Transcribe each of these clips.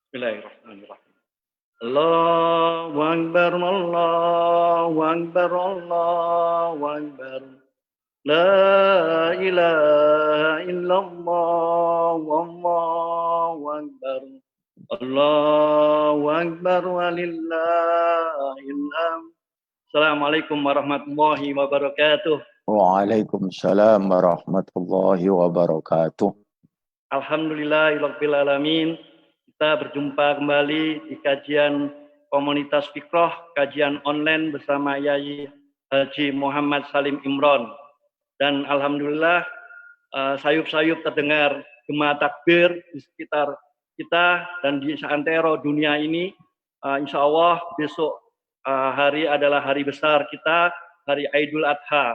Bismillahirrahmanirrahim. Allahu Akbar, Allahu Akbar, Allahu Akbar. La ilaha illallah, wallahu akbar. Allahu akbar walillahil hamd. Assalamualaikum warahmatullahi wabarakatuh. Waalaikumsalam warahmatullahi wabarakatuh. Alhamdulillahirabbil alamin. Kita berjumpa kembali di kajian komunitas Fikroh, kajian online bersama Yai Haji Muhammad Salim Imron. Dan alhamdulillah sayup-sayup terdengar gema takbir di sekitar kita dan di seantero dunia ini. Insya Allah besok hari adalah hari besar kita, hari Idul Adha.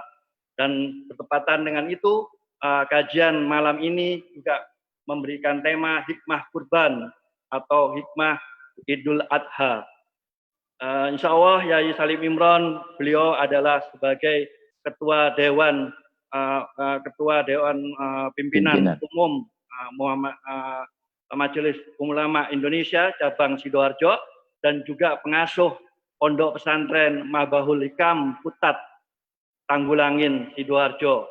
Dan bertepatan dengan itu, kajian malam ini juga memberikan tema hikmah kurban atau hikmah Idul Adha. Insya Allah Yai Salim Imron, beliau adalah sebagai Ketua Dewan Pimpinan Umum Majelis Ulama Indonesia cabang Sidoarjo dan juga pengasuh Pondok Pesantren Mabahul Hikam Putat Tanggulangin Sidoarjo.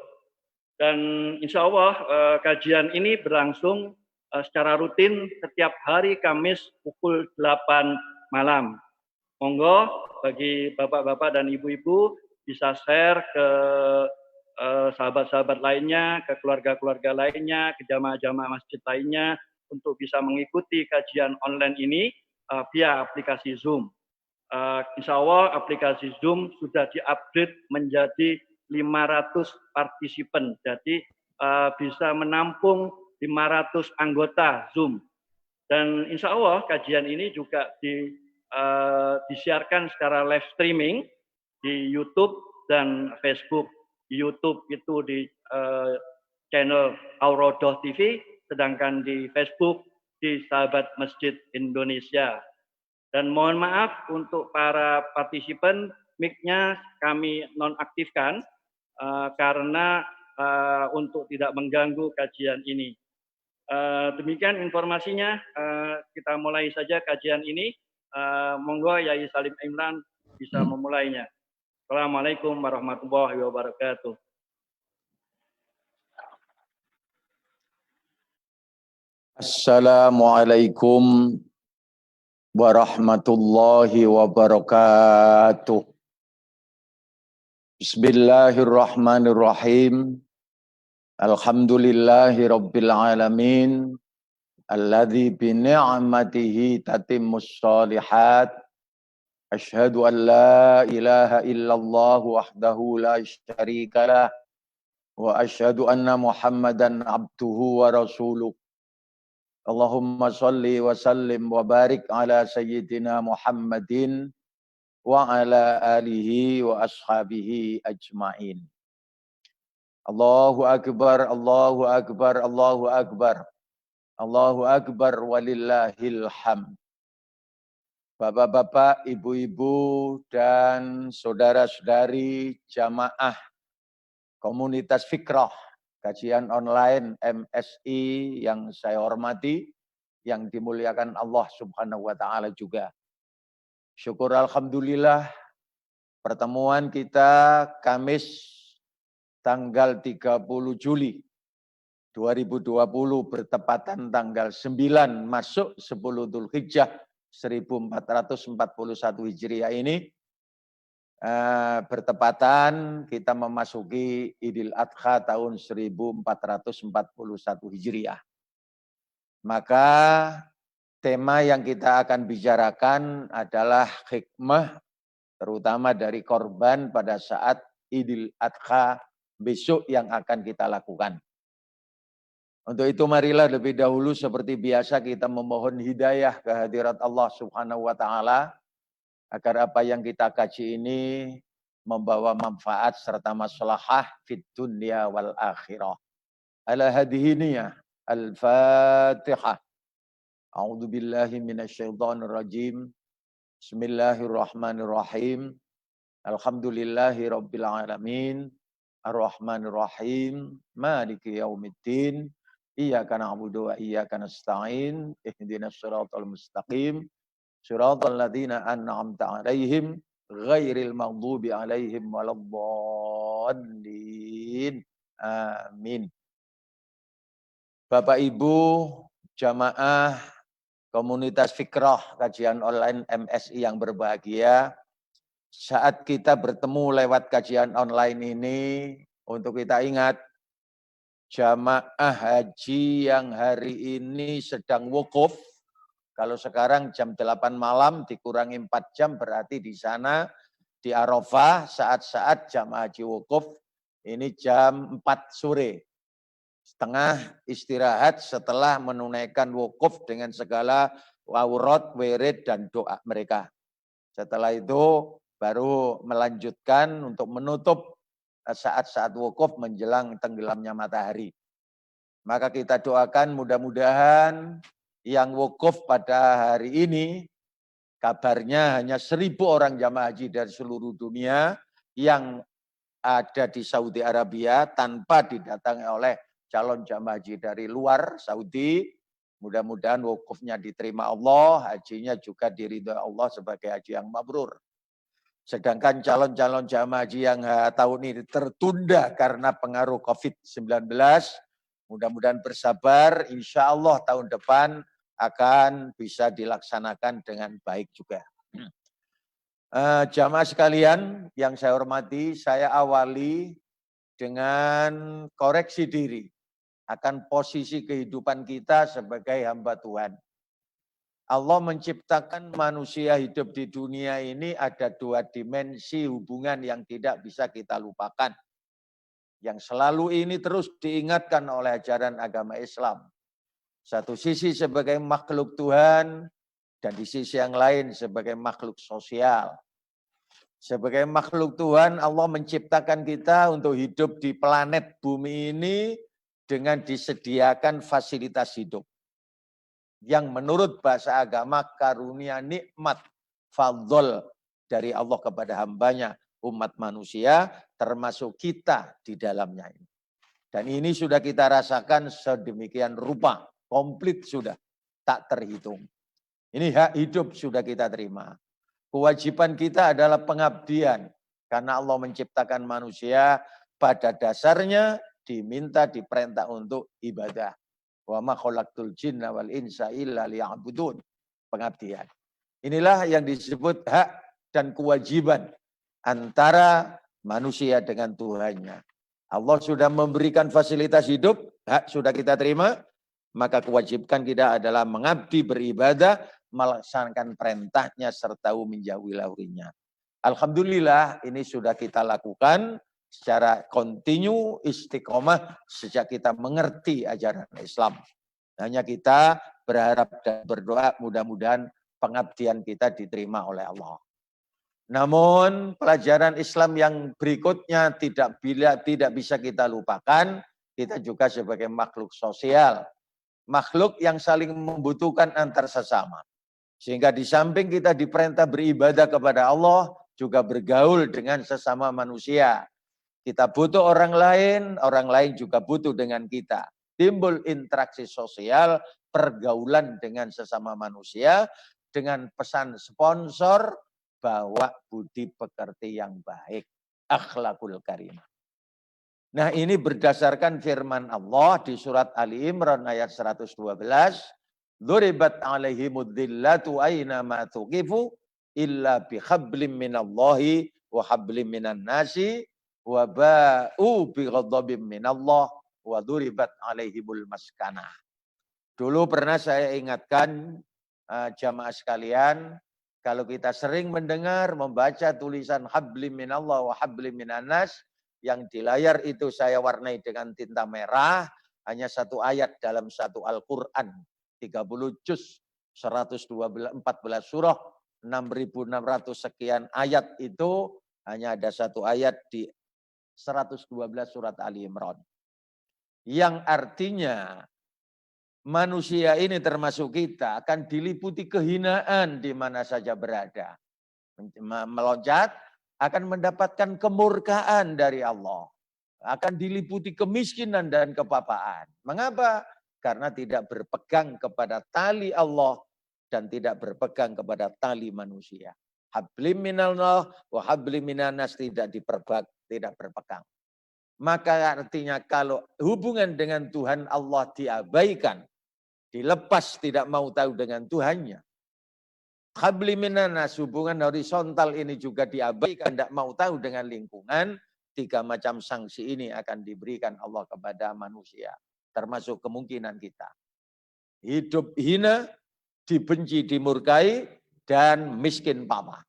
Dan insya Allah kajian ini berlangsung secara rutin setiap hari Kamis pukul 8 malam. Monggo bagi bapak-bapak dan ibu-ibu bisa share ke sahabat-sahabat lainnya, ke keluarga-keluarga lainnya, ke jamaah-jamaah masjid lainnya untuk bisa mengikuti kajian online ini via aplikasi Zoom. Insya Allah aplikasi Zoom sudah diupdate menjadi 500 partisipan, jadi bisa menampung 500 anggota Zoom. Dan insya Allah kajian ini juga disiarkan secara live streaming di YouTube dan Facebook. Di YouTube itu di channel Aurodoh TV, sedangkan di Facebook di Sahabat Masjid Indonesia. Dan mohon maaf untuk para partisipan, mic-nya kami nonaktifkan karena untuk tidak mengganggu kajian ini. Demikian informasinya, kita mulai saja kajian ini. Monggo Yai Salim Imran bisa memulainya. Assalamualaikum warahmatullahi wabarakatuh. Assalamualaikum warahmatullahi wabarakatuh. Bismillahirrahmanirrahim. Alhamdulillahi rabbil alamin. Alladzi bi ni'matihi tatimmus shalihat. Asyhadu an la ilaha illallah wahdahu la syarika lah. Wa asyhadu anna Muhammadan abduhu wa rasuluh. Allahumma salli wa sallim wa barik ala sayyidina Muhammadin wa ala alihi wa ashabihi ajma'in. Allahu akbar, Allahu akbar, Allahu akbar. Allahu akbar walillahil hamd. Bapak-bapak, ibu-ibu, dan saudara-saudari jamaah komunitas Fikrah, kajian online MSI yang saya hormati, yang dimuliakan Allah Subhanahu wa Ta'ala juga. Syukur alhamdulillah, pertemuan kita Kamis tanggal 30 Juli 2020 bertepatan tanggal 9 masuk 10 Dzulhijjah 1441 Hijriah ini bertepatan kita memasuki Idul Adha tahun 1441 Hijriah. Maka tema yang kita akan bicarakan adalah hikmah terutama dari korban pada saat Idul Adha besok yang akan kita lakukan. Untuk itu marilah lebih dahulu seperti biasa kita memohon hidayah kehadirat Allah Subhanahu wa Ta'ala agar apa yang kita kaji ini membawa manfaat serta maslahah fid dunya wal akhirah. Ala hadhihi niyah. Al-Fatihah. A'udzu billahi minasyaitonir rajim. Bismillahirrahmanirrahim. Alhamdulillahi rabbil alamin. Ar-Rahmanir Rahim. Maliki yaumiddin. Iyyaka na'budu wa iyyaka nasta'in. Ihdinas siratal mustaqim. Siratal ladzina an'amta 'alaihim ghairil maghdubi 'alaihim waladdallin. Amin. Bapak Ibu jamaah komunitas Fikrah kajian online MSI yang berbahagia, saat kita bertemu lewat kajian online ini, untuk kita ingat jamaah haji yang hari ini sedang wukuf. Kalau sekarang jam 8 malam dikurangi 4 jam berarti di sana di Arafah saat-saat jamaah haji wukuf ini jam 4 sore. Setengah istirahat setelah menunaikan wukuf dengan segala aurat, wirid dan doa mereka. Setelah itu baru melanjutkan untuk menutup saat-saat wukuf menjelang tenggelamnya matahari. Maka kita doakan mudah-mudahan yang wukuf pada hari ini, kabarnya hanya 1.000 orang jamaah haji dari seluruh dunia yang ada di Saudi Arabia tanpa didatangi oleh calon jamaah haji dari luar Saudi. Mudah-mudahan wukufnya diterima Allah, hajinya juga diridhoi Allah sebagai haji yang mabrur. Sedangkan calon-calon jamaah haji yang tahun ini tertunda karena pengaruh COVID-19, mudah-mudahan bersabar, insya Allah tahun depan akan bisa dilaksanakan dengan baik juga. Jamaah sekalian yang saya hormati, saya awali dengan koreksi diri akan posisi kehidupan kita sebagai hamba Tuhan. Allah menciptakan manusia hidup di dunia ini ada 2 dimensi hubungan yang tidak bisa kita lupakan. Yang selalu ini terus diingatkan oleh ajaran agama Islam. Satu sisi sebagai makhluk Tuhan, dan di sisi yang lain sebagai makhluk sosial. Sebagai makhluk Tuhan, Allah menciptakan kita untuk hidup di planet bumi ini dengan disediakan fasilitas hidup. Yang menurut bahasa agama karunia nikmat fadl dari Allah kepada hambanya umat manusia termasuk kita di dalamnya ini. Dan ini sudah kita rasakan sedemikian rupa, komplit sudah, tak terhitung. Ini hak hidup sudah kita terima. Kewajiban kita adalah pengabdian. Karena Allah menciptakan manusia pada dasarnya diminta diperintah untuk ibadah. Wa ma khalaqtul jinna wal insa illa liya'budun. Pengabdian. Inilah yang disebut hak dan kewajiban antara manusia dengan Tuhannya. Allah sudah memberikan fasilitas hidup, hak sudah kita terima, maka kewajiban kita adalah mengabdi beribadah, melaksanakan perintahnya serta menjauhi laurinya. Alhamdulillah ini sudah kita lakukan secara kontinu istiqomah sejak kita mengerti ajaran Islam. Hanya kita berharap dan berdoa mudah-mudahan pengabdian kita diterima oleh Allah. Namun pelajaran Islam yang berikutnya tidak bisa kita lupakan, kita juga sebagai makhluk sosial, makhluk yang saling membutuhkan antar sesama. Sehingga di samping kita diperintah beribadah kepada Allah, juga bergaul dengan sesama manusia. Kita butuh orang lain juga butuh dengan kita. Timbul interaksi sosial, pergaulan dengan sesama manusia, dengan pesan sponsor, bawa budi pekerti yang baik, akhlakul karimah. Nah ini berdasarkan firman Allah di surat Ali Imran ayat 112, Duribat alaihimud dhillatu aina ma tuqifu illa bihablim minallahi wa hablim minan nasi wa ba'u bighadabim minallah wa duribat alaihimul maskanah. Dulu pernah saya ingatkan jamaah sekalian, kalau kita sering mendengar, membaca tulisan hablim minallah wa hablim minan nas, yang di layar itu saya warnai dengan tinta merah, hanya 1 ayat dalam 1 Al-Quran. 30 juz, 114 surah, 6.600 sekian ayat itu, hanya ada 1 ayat di 112 surat Ali Imran. Yang artinya, manusia ini termasuk kita akan diliputi kehinaan di mana saja berada. Meloncat akan mendapatkan kemurkaan dari Allah. Akan diliputi kemiskinan dan kepapaan. Mengapa? karena tidak berpegang kepada tali Allah dan tidak berpegang kepada tali manusia. Hablim minallah wa hablim minanas tidak berpegang. Maka artinya kalau hubungan dengan Tuhan Allah diabaikan, dilepas tidak mau tahu dengan Tuhannya. Hablim minanas hubungan horizontal ini juga diabaikan, tidak mau tahu dengan lingkungan. 3 macam sanksi ini akan diberikan Allah kepada manusia. Termasuk kemungkinan kita. Hidup hina, dibenci, dimurkai, dan miskin papa.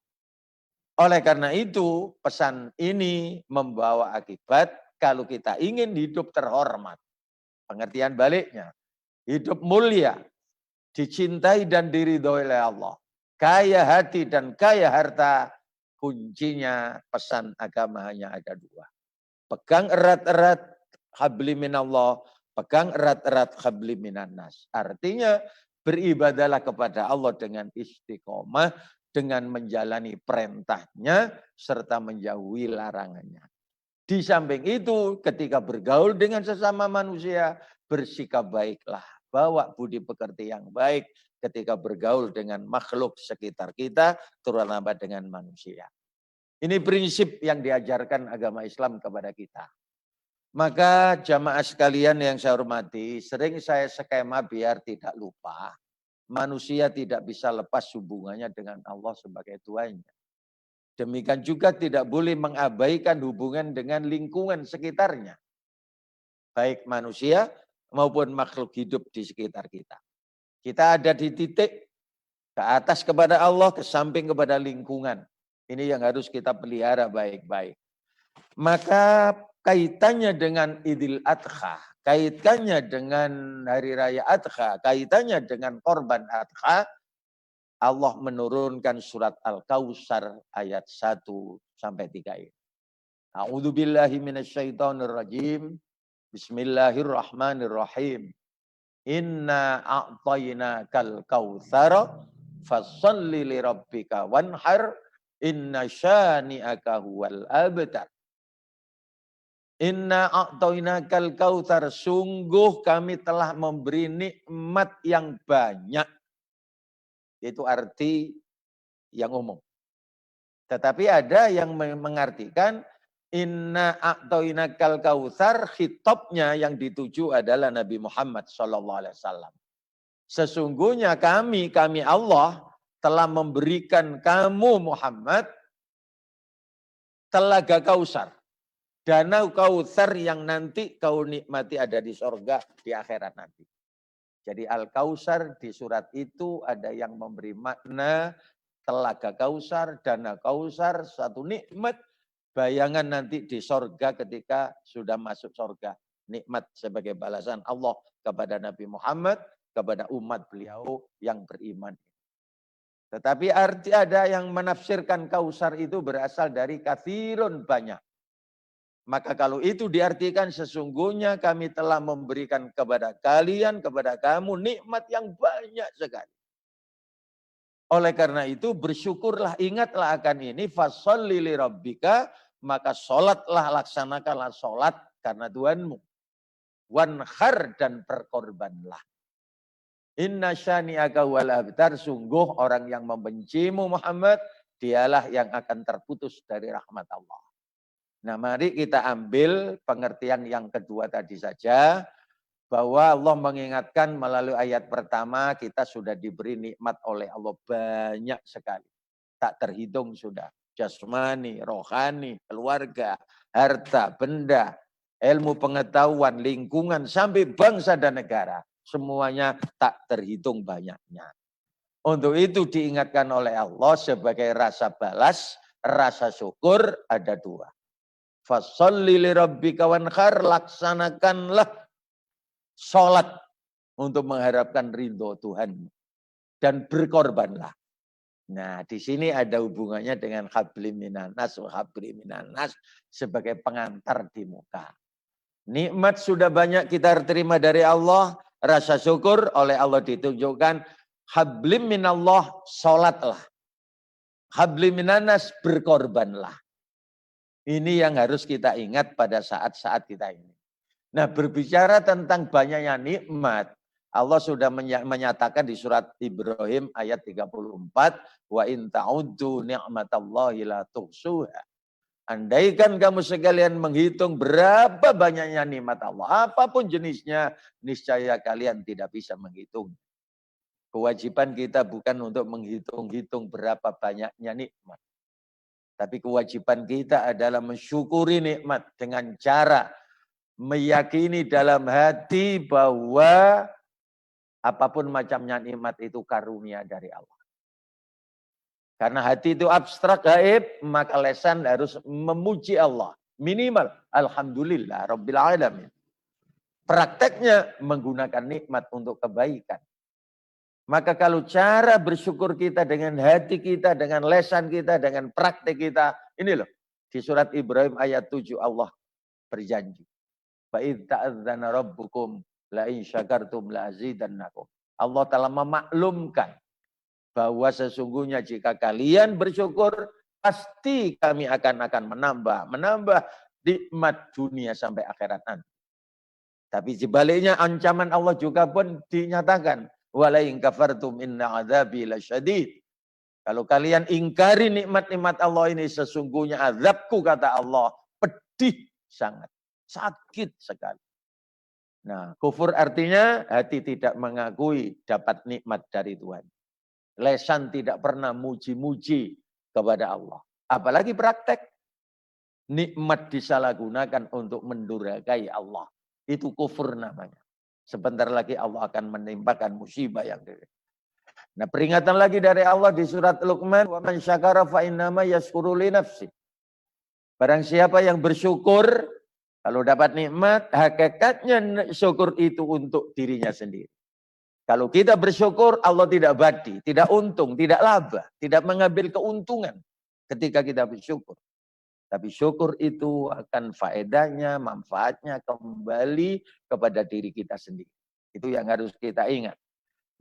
Oleh karena itu, pesan ini membawa akibat kalau kita ingin hidup terhormat. Pengertian baliknya, hidup mulia, dicintai dan diridhoi oleh Allah. Kaya hati dan kaya harta, kuncinya pesan agama hanya ada 2. Pegang erat-erat habli minallah, pegang erat-erat habli minannas. Artinya beribadalah kepada Allah dengan istiqomah, dengan menjalani perintahnya, serta menjauhi larangannya. Di samping itu, ketika bergaul dengan sesama manusia, bersikap baiklah. Bawa budi pekerti yang baik ketika bergaul dengan makhluk sekitar kita, terutama dengan manusia. Ini prinsip yang diajarkan agama Islam kepada kita. Maka jamaah sekalian yang saya hormati, sering saya skema biar tidak lupa. Manusia tidak bisa lepas hubungannya dengan Allah sebagai Tuhannya. Demikian juga tidak boleh mengabaikan hubungan dengan lingkungan sekitarnya. Baik manusia maupun makhluk hidup di sekitar kita. Kita ada di titik ke atas kepada Allah, ke samping kepada lingkungan. Ini yang harus kita pelihara baik-baik. Maka kaitannya dengan Idul Adha, kaitannya dengan Hari Raya Adha, kaitannya dengan korban Adha, Allah menurunkan surat Al-Kautsar ayat 1 sampai 3 ini. A'udzubillahi minasyaitonirrajim. Bismillahirrahmanirrahim. Inna a'tainakal kautsara fasholli lirabbika wanhar inna syani'aka huwal abtar. Inna a'tainakal kautsar, sungguh kami telah memberi nikmat yang banyak. Itu arti yang umum. Tetapi ada yang mengartikan inna a'tainakal kautsar, khitabnya yang dituju adalah Nabi Muhammad SAW. Sesungguhnya kami Allah telah memberikan kamu Muhammad telaga Kautsar. Danau Kautsar yang nanti kau nikmati ada di sorga di akhirat nanti. Jadi Al-Kautsar di surat itu ada yang memberi makna telaga Kautsar, danau Kautsar, satu nikmat bayangan nanti di sorga ketika sudah masuk sorga. Nikmat sebagai balasan Allah kepada Nabi Muhammad, kepada umat beliau yang beriman. Tetapi arti ada yang menafsirkan Kautsar itu berasal dari katsirun, banyak. Maka kalau itu diartikan sesungguhnya kami telah memberikan kepada kalian, kepada kamu nikmat yang banyak sekali. Oleh karena itu bersyukurlah, ingatlah akan ini, fasholli lirabbika, maka sholatlah, laksanakanlah sholat karena Tuhanmu. Wanhar, dan berkorbanlah. Inna syani'aka wal abtar, sungguh orang yang membencimu Muhammad, dialah yang akan terputus dari rahmat Allah. Nah, mari kita ambil pengertian yang kedua tadi saja, bahwa Allah mengingatkan melalui ayat pertama kita sudah diberi nikmat oleh Allah banyak sekali. Tak terhitung sudah. Jasmani, rohani, keluarga, harta, benda, ilmu pengetahuan, lingkungan, sampai bangsa dan negara. Semuanya tak terhitung banyaknya. Untuk itu diingatkan oleh Allah sebagai rasa balas, rasa syukur ada 2. Fasholli lirabbika wanhar, laksanakanlah sholat untuk mengharapkan ridho Tuhan dan berkorbanlah. Nah, di sini ada hubungannya dengan hablim minanas wa hablim minanas sebagai pengantar di muka. Nikmat sudah banyak kita terima dari Allah, rasa syukur oleh Allah ditunjukkan. Hablim minallah, sholatlah. Hablim minanas, berkorbanlah. Ini yang harus kita ingat pada saat-saat kita ini. Nah, berbicara tentang banyaknya nikmat, Allah sudah menyatakan di surat Ibrahim ayat 34, wa in ta'uddu ni'matallahi la tuhsuha. Andaikan kamu sekalian menghitung berapa banyaknya nikmat Allah, apapun jenisnya, niscaya kalian tidak bisa menghitung. Kewajiban kita bukan untuk menghitung-hitung berapa banyaknya nikmat. Tapi kewajiban kita adalah mensyukuri nikmat dengan cara meyakini dalam hati bahwa apapun macamnya nikmat itu karunia dari Allah. Karena hati itu abstrak, gaib, maka lisan harus memuji Allah. Minimal, alhamdulillah, rabbil alamin. Prakteknya menggunakan nikmat untuk kebaikan. Maka kalau cara bersyukur kita dengan hati kita, dengan lisan kita, dengan praktek kita, ini loh. Di surat Ibrahim ayat 7 Allah berjanji. Fa'idh ta'adzana rabbukum la'in syakartum la'azidannakum. Allah telah memaklumkan bahwa sesungguhnya jika kalian bersyukur, pasti kami akan menambah nikmat dunia sampai akhirat nanti. Tapi sebaliknya ancaman Allah juga pun dinyatakan. Walain kafartum inna adzabi lasyadid. Kalau kalian ingkari nikmat-nikmat Allah ini, sesungguhnya azabku, kata Allah, pedih sangat. Sakit sekali. Nah, kufur artinya hati tidak mengakui dapat nikmat dari Tuhan. Lesan tidak pernah muji-muji kepada Allah. Apalagi praktek. Nikmat disalahgunakan untuk mendurhakai Allah. Itu kufur namanya. Sebentar lagi Allah akan menimpakan musibah yang gede. Nah, peringatan lagi dari Allah di surat Luqman, wa man syakara fa innama yashkuru li nafsi. Barang siapa yang bersyukur kalau dapat nikmat, hakikatnya syukur itu untuk dirinya sendiri. Kalau kita bersyukur, Allah tidak badi, tidak untung, tidak laba, tidak mengambil keuntungan ketika kita bersyukur. Tapi syukur itu akan faedahnya, manfaatnya kembali kepada diri kita sendiri. Itu yang harus kita ingat.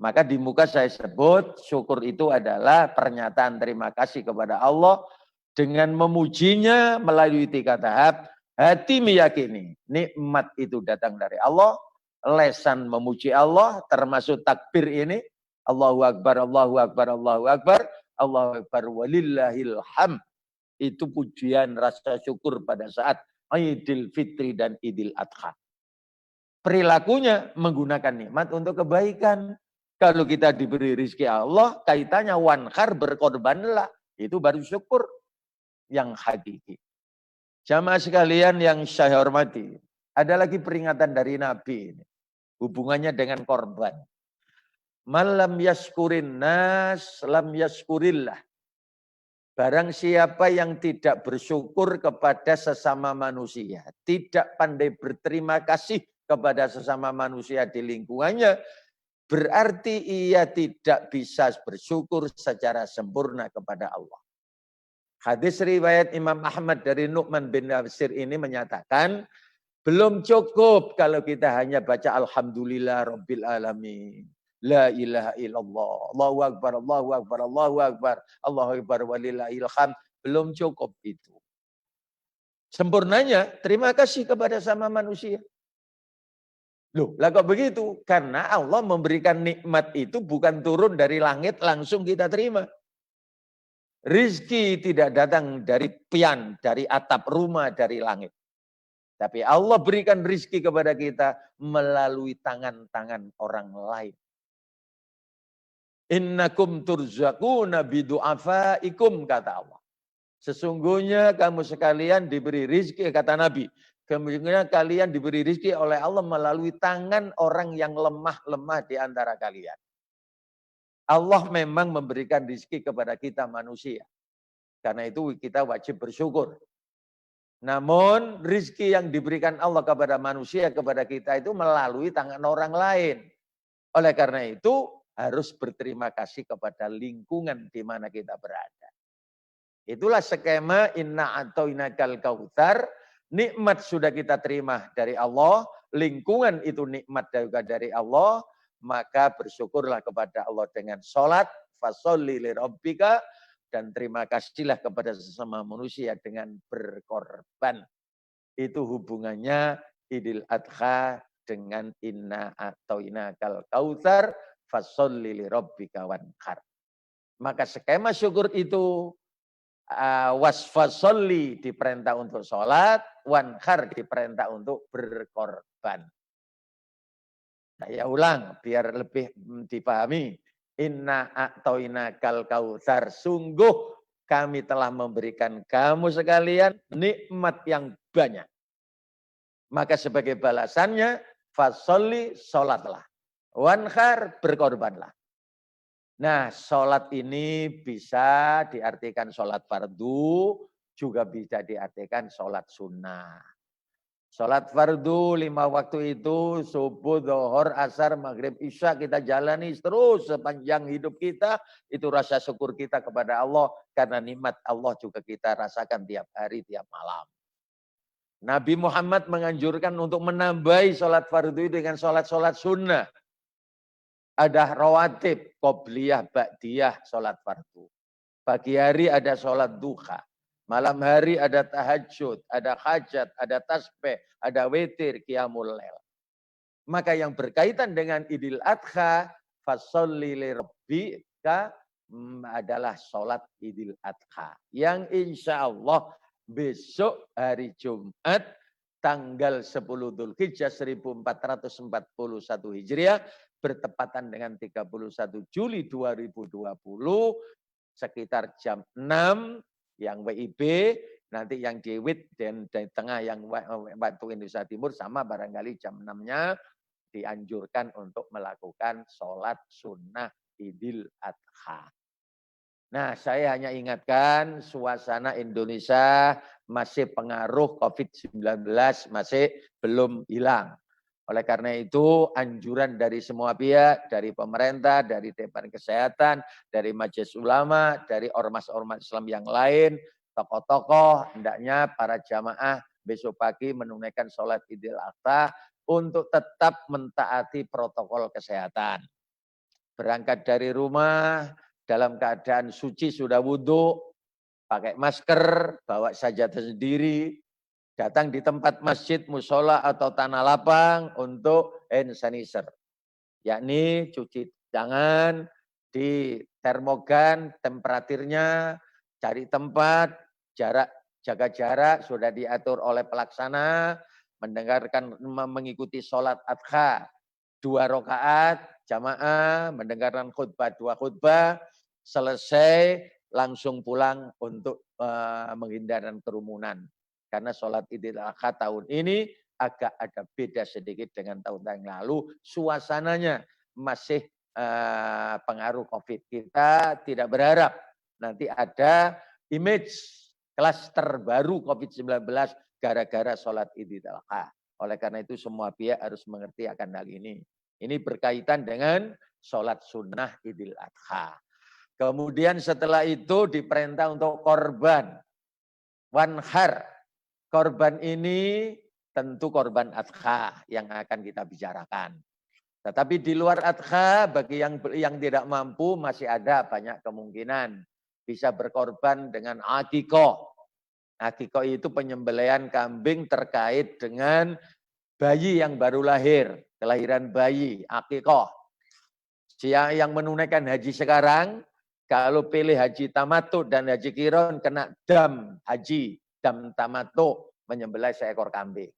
Maka di muka saya sebut syukur itu adalah pernyataan terima kasih kepada Allah dengan memujinya melalui 3 tahap. Hati meyakini nikmat itu datang dari Allah. Lesan memuji Allah termasuk takbir ini. Allahu Akbar, Allahu Akbar, Allahu Akbar. Allahu Akbar walillahil hamd. Itu pujian rasa syukur pada saat Idul Fitri dan Idul Adha. Perilakunya menggunakan nikmat untuk kebaikan. Kalau kita diberi rezeki Allah, kaitannya wanhar, berkorbanlah. Itu baru syukur yang hakiki. Jamaah sekalian yang saya hormati, ada lagi peringatan dari Nabi ini. Hubungannya dengan korban. Malam yaskurin nas, lam yaskurillah. Barang siapa yang tidak bersyukur kepada sesama manusia, tidak pandai berterima kasih kepada sesama manusia di lingkungannya, berarti ia tidak bisa bersyukur secara sempurna kepada Allah. Hadis riwayat Imam Ahmad dari Nu'man bin Bashir ini menyatakan, belum cukup kalau kita hanya baca Alhamdulillah Rabbil Alamin. La ilaha illallah. Allahu Akbar, Allahu Akbar, Allahu Akbar. Allahu Akbar walillahil hamd. Belum cukup itu. Sempurnanya, terima kasih kepada sama manusia. Loh, lah kok begitu? Karena Allah memberikan nikmat itu bukan turun dari langit langsung kita terima. Rizki tidak datang dari pian, dari atap rumah, dari langit. Tapi Allah berikan rizki kepada kita melalui tangan-tangan orang lain. Innakum turzaquna bidu'afaikum, kata Allah. Sesungguhnya kamu sekalian diberi rizki, kata Nabi. Kemudian kalian diberi rizki oleh Allah melalui tangan orang yang lemah-lemah di antara kalian. Allah memang memberikan rizki kepada kita manusia. Karena itu kita wajib bersyukur. Namun rizki yang diberikan Allah kepada manusia, kepada kita itu melalui tangan orang lain. Oleh karena itu harus berterima kasih kepada lingkungan di mana kita berada. Itulah skema inna a'tainakal kautsar. Nikmat sudah kita terima dari Allah. Lingkungan itu nikmat juga dari Allah. Maka bersyukurlah kepada Allah dengan sholat. Fasholli lirabbika. Dan terima kasihlah kepada sesama manusia dengan berkorban. Itu hubungannya Idul Adha dengan inna a'tainakal kautsar fasholli li rabbika wanhar. Maka skema syukur itu wasfasolli diperintah untuk sholat, wanhar diperintah untuk berkorban. Saya ulang biar lebih dipahami. Inna a'tainakal kautsar, sungguh kami telah memberikan kamu sekalian nikmat yang banyak. Maka sebagai balasannya, fasholli, sholatlah. Wanhar, berkorbanlah. Nah, sholat ini bisa diartikan sholat fardu, juga bisa diartikan sholat sunnah. Sholat fardu 5 waktu itu, subuh, zuhur, asar, maghrib, isya, kita jalani terus sepanjang hidup kita. Itu rasa syukur kita kepada Allah, karena nikmat Allah juga kita rasakan tiap hari, tiap malam. Nabi Muhammad menganjurkan untuk menambahi sholat fardu dengan sholat-sholat sunnah. Ada rawatib, qobliyah, ba'diyah, sholat fardu. Pagi hari ada sholat duha. Malam hari ada tahajud, ada hajat, ada tasbih, ada witir, qiyamul lail. Maka yang berkaitan dengan Idul Adha, fasholli li rabbika, adalah sholat Idul Adha. Yang insya Allah besok hari Jumat, tanggal 10 Dzulhijjah 1441 Hijriah, bertepatan dengan 31 Juli 2020, sekitar jam 6, yang WIB, nanti yang di WIT dan di tengah yang waktu Indonesia Timur sama barangkali jam 6-nya dianjurkan untuk melakukan sholat sunnah Idul Adha. Nah, saya hanya ingatkan suasana Indonesia masih pengaruh COVID-19 masih belum hilang. Oleh karena itu, anjuran dari semua pihak, dari pemerintah, dari Dewan Kesehatan, dari Majelis Ulama, dari ormas-ormas Islam yang lain, tokoh-tokoh, hendaknya para jamaah besok pagi menunaikan sholat Idul Adha untuk tetap mentaati protokol kesehatan. Berangkat dari rumah, dalam keadaan suci sudah wudhu, pakai masker, bawa sajadah sendiri, datang di tempat masjid, musola atau tanah lapang untuk hand sanitizer. Yakni cuci tangan, di termogan temperaturnya, cari tempat, jarak, jaga jarak, sudah diatur oleh pelaksana, mendengarkan, mengikuti sholat adha 2 rakaat, jamaah, mendengarkan khutbah 2 khutbah, selesai langsung pulang untuk menghindarkan kerumunan. Karena sholat Idul Adha tahun ini agak ada beda sedikit dengan tahun-tahun yang lalu. Suasananya masih pengaruh COVID. Kita tidak berharap nanti ada image klaster baru COVID-19 gara-gara sholat Idul Adha. Oleh karena itu semua pihak harus mengerti akan hal ini. Ini berkaitan dengan sholat sunnah Idul Adha. Kemudian setelah itu diperintah untuk korban. Wanhar. Korban ini tentu korban adha yang akan kita bicarakan. Tetapi di luar adha, bagi yang tidak mampu masih ada banyak kemungkinan. Bisa berkorban dengan akikoh. Akikoh itu penyembelihan kambing terkait dengan bayi yang baru lahir. Kelahiran bayi, akikoh. Yang menunaikan haji sekarang, kalau pilih haji tamattu dan haji kiron kena dam haji. Dam tamattu, menyembelih seekor kambing.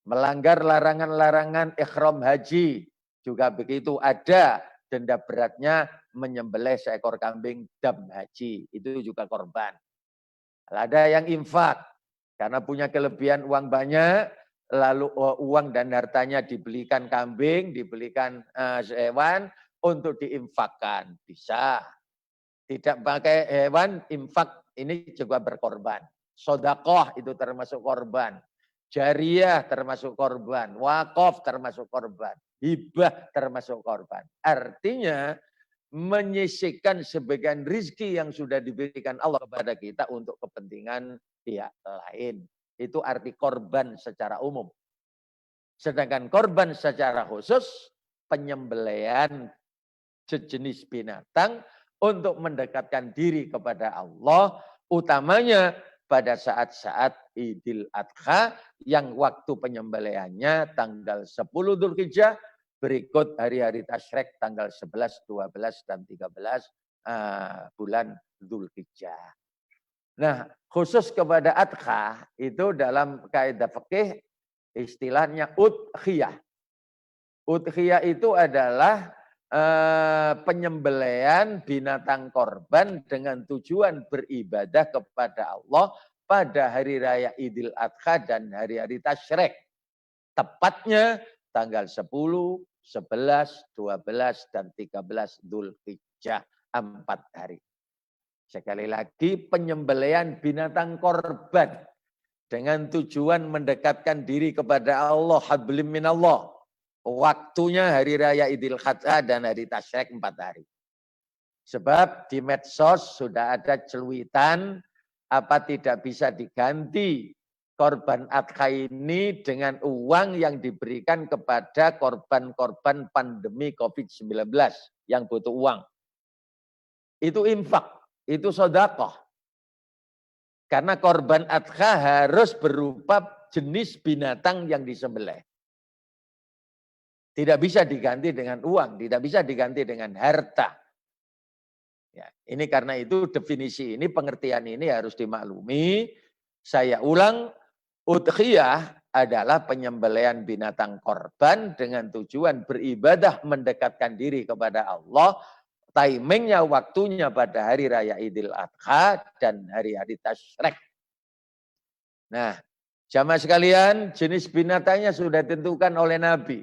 Melanggar larangan-larangan ihram haji, juga begitu, ada denda beratnya menyembelih seekor kambing dam haji. Itu juga korban. Ada yang infak, karena punya kelebihan uang banyak, lalu uang dan hartanya dibelikan kambing, dibelikan hewan untuk diinfakkan. Bisa. Tidak pakai hewan, infak ini juga berkorban. Sodakoh itu termasuk korban. Jariyah termasuk korban. Wakaf termasuk korban. Hibah termasuk korban. Artinya menyisihkan sebagian rizki yang sudah diberikan Allah kepada kita untuk kepentingan pihak lain. Itu arti korban secara umum. Sedangkan korban secara khusus, penyembelihan sejenis binatang untuk mendekatkan diri kepada Allah, utamanya pada saat-saat Idul Adha yang waktu penyembelihannya tanggal 10 Dzulhijjah, berikut hari-hari tasyrik tanggal 11, 12, dan 13 bulan Dzulhijjah. Nah, khusus kepada Adha itu dalam kaidah fikih istilahnya udhiyah. Udhiyah itu adalah penyembelihan binatang korban dengan tujuan beribadah kepada Allah pada hari raya Idul Adha dan hari-hari tasyrik. Tepatnya tanggal 10, 11, 12, dan 13 Dzulhijjah, 4 hari. Sekali lagi penyembelihan binatang korban dengan tujuan mendekatkan diri kepada Allah, hablim minallah. Waktunya hari raya Idul Adha dan hari tasyrik 4 hari. Sebab di medsos sudah ada celuitan apa tidak bisa diganti korban Adha ini dengan uang yang diberikan kepada korban-korban pandemi COVID-19 yang butuh uang. Itu infak, itu sedekah. Karena korban Adha harus berupa jenis binatang yang disembelih. Tidak bisa diganti dengan uang, tidak bisa diganti dengan harta. Ya, ini karena itu definisi ini, pengertian ini harus dimaklumi. Saya ulang, udhiyah adalah penyembelihan binatang korban dengan tujuan beribadah mendekatkan diri kepada Allah. Timingnya, waktunya pada hari raya Idul Adha dan hari-hari tasyrik. Nah, jamaah sekalian, jenis binatangnya sudah ditentukan oleh Nabi.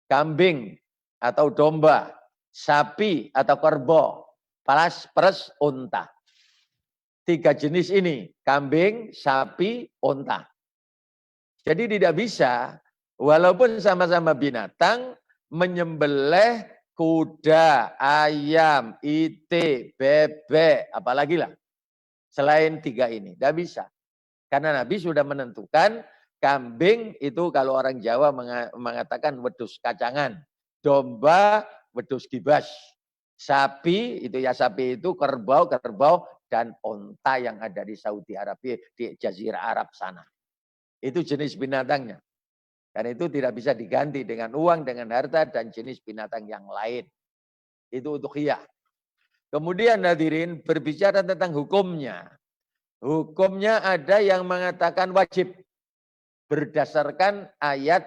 Kambing atau domba, sapi atau kerbau, peres, unta. 3 jenis ini, kambing, sapi, unta. Jadi tidak bisa, walaupun sama-sama binatang, menyembelih kuda, ayam, itik, bebek, apalagi lah. Selain 3 ini, tidak bisa. Karena Nabi sudah menentukan, kambing itu kalau orang Jawa mengatakan wedhus kacangan. Domba, wedhus gibas. Sapi, sapi itu kerbau, dan unta yang ada di Saudi Arabia, di Jazirah Arab sana. Itu jenis binatangnya. Dan itu tidak bisa diganti dengan uang, dengan harta, dan jenis binatang yang lain. Itu udhiyah. Kemudian hadirin berbicara tentang hukumnya. Hukumnya ada yang mengatakan wajib. Berdasarkan ayat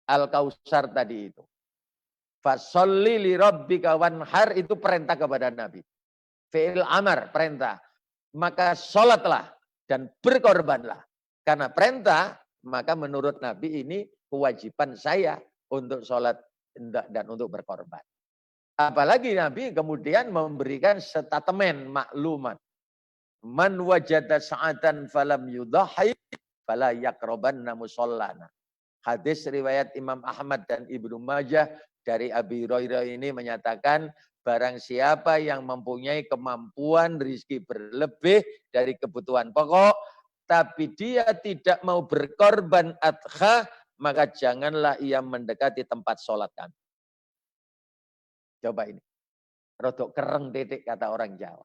Al-Kautsar tadi itu. Fasholli li rabbika wanhar, itu perintah kepada Nabi. Fi'il amar, perintah. Maka sholatlah dan berkorbanlah. Karena perintah, maka menurut Nabi ini kewajiban saya untuk sholat dan untuk berkorban. Apalagi Nabi kemudian memberikan statement maklumat. Man wajada sa'atan falam yudahi fala yaqrabanna musallana. Hadis riwayat Imam Ahmad dan Ibnu Majah dari Abi Hurairah ini menyatakan, barang siapa yang mempunyai kemampuan rizki berlebih dari kebutuhan pokok, tapi dia tidak mau berkorban adha, maka janganlah ia mendekati tempat sholat kami. Coba ini. Rodok kereng titik kata orang Jawa.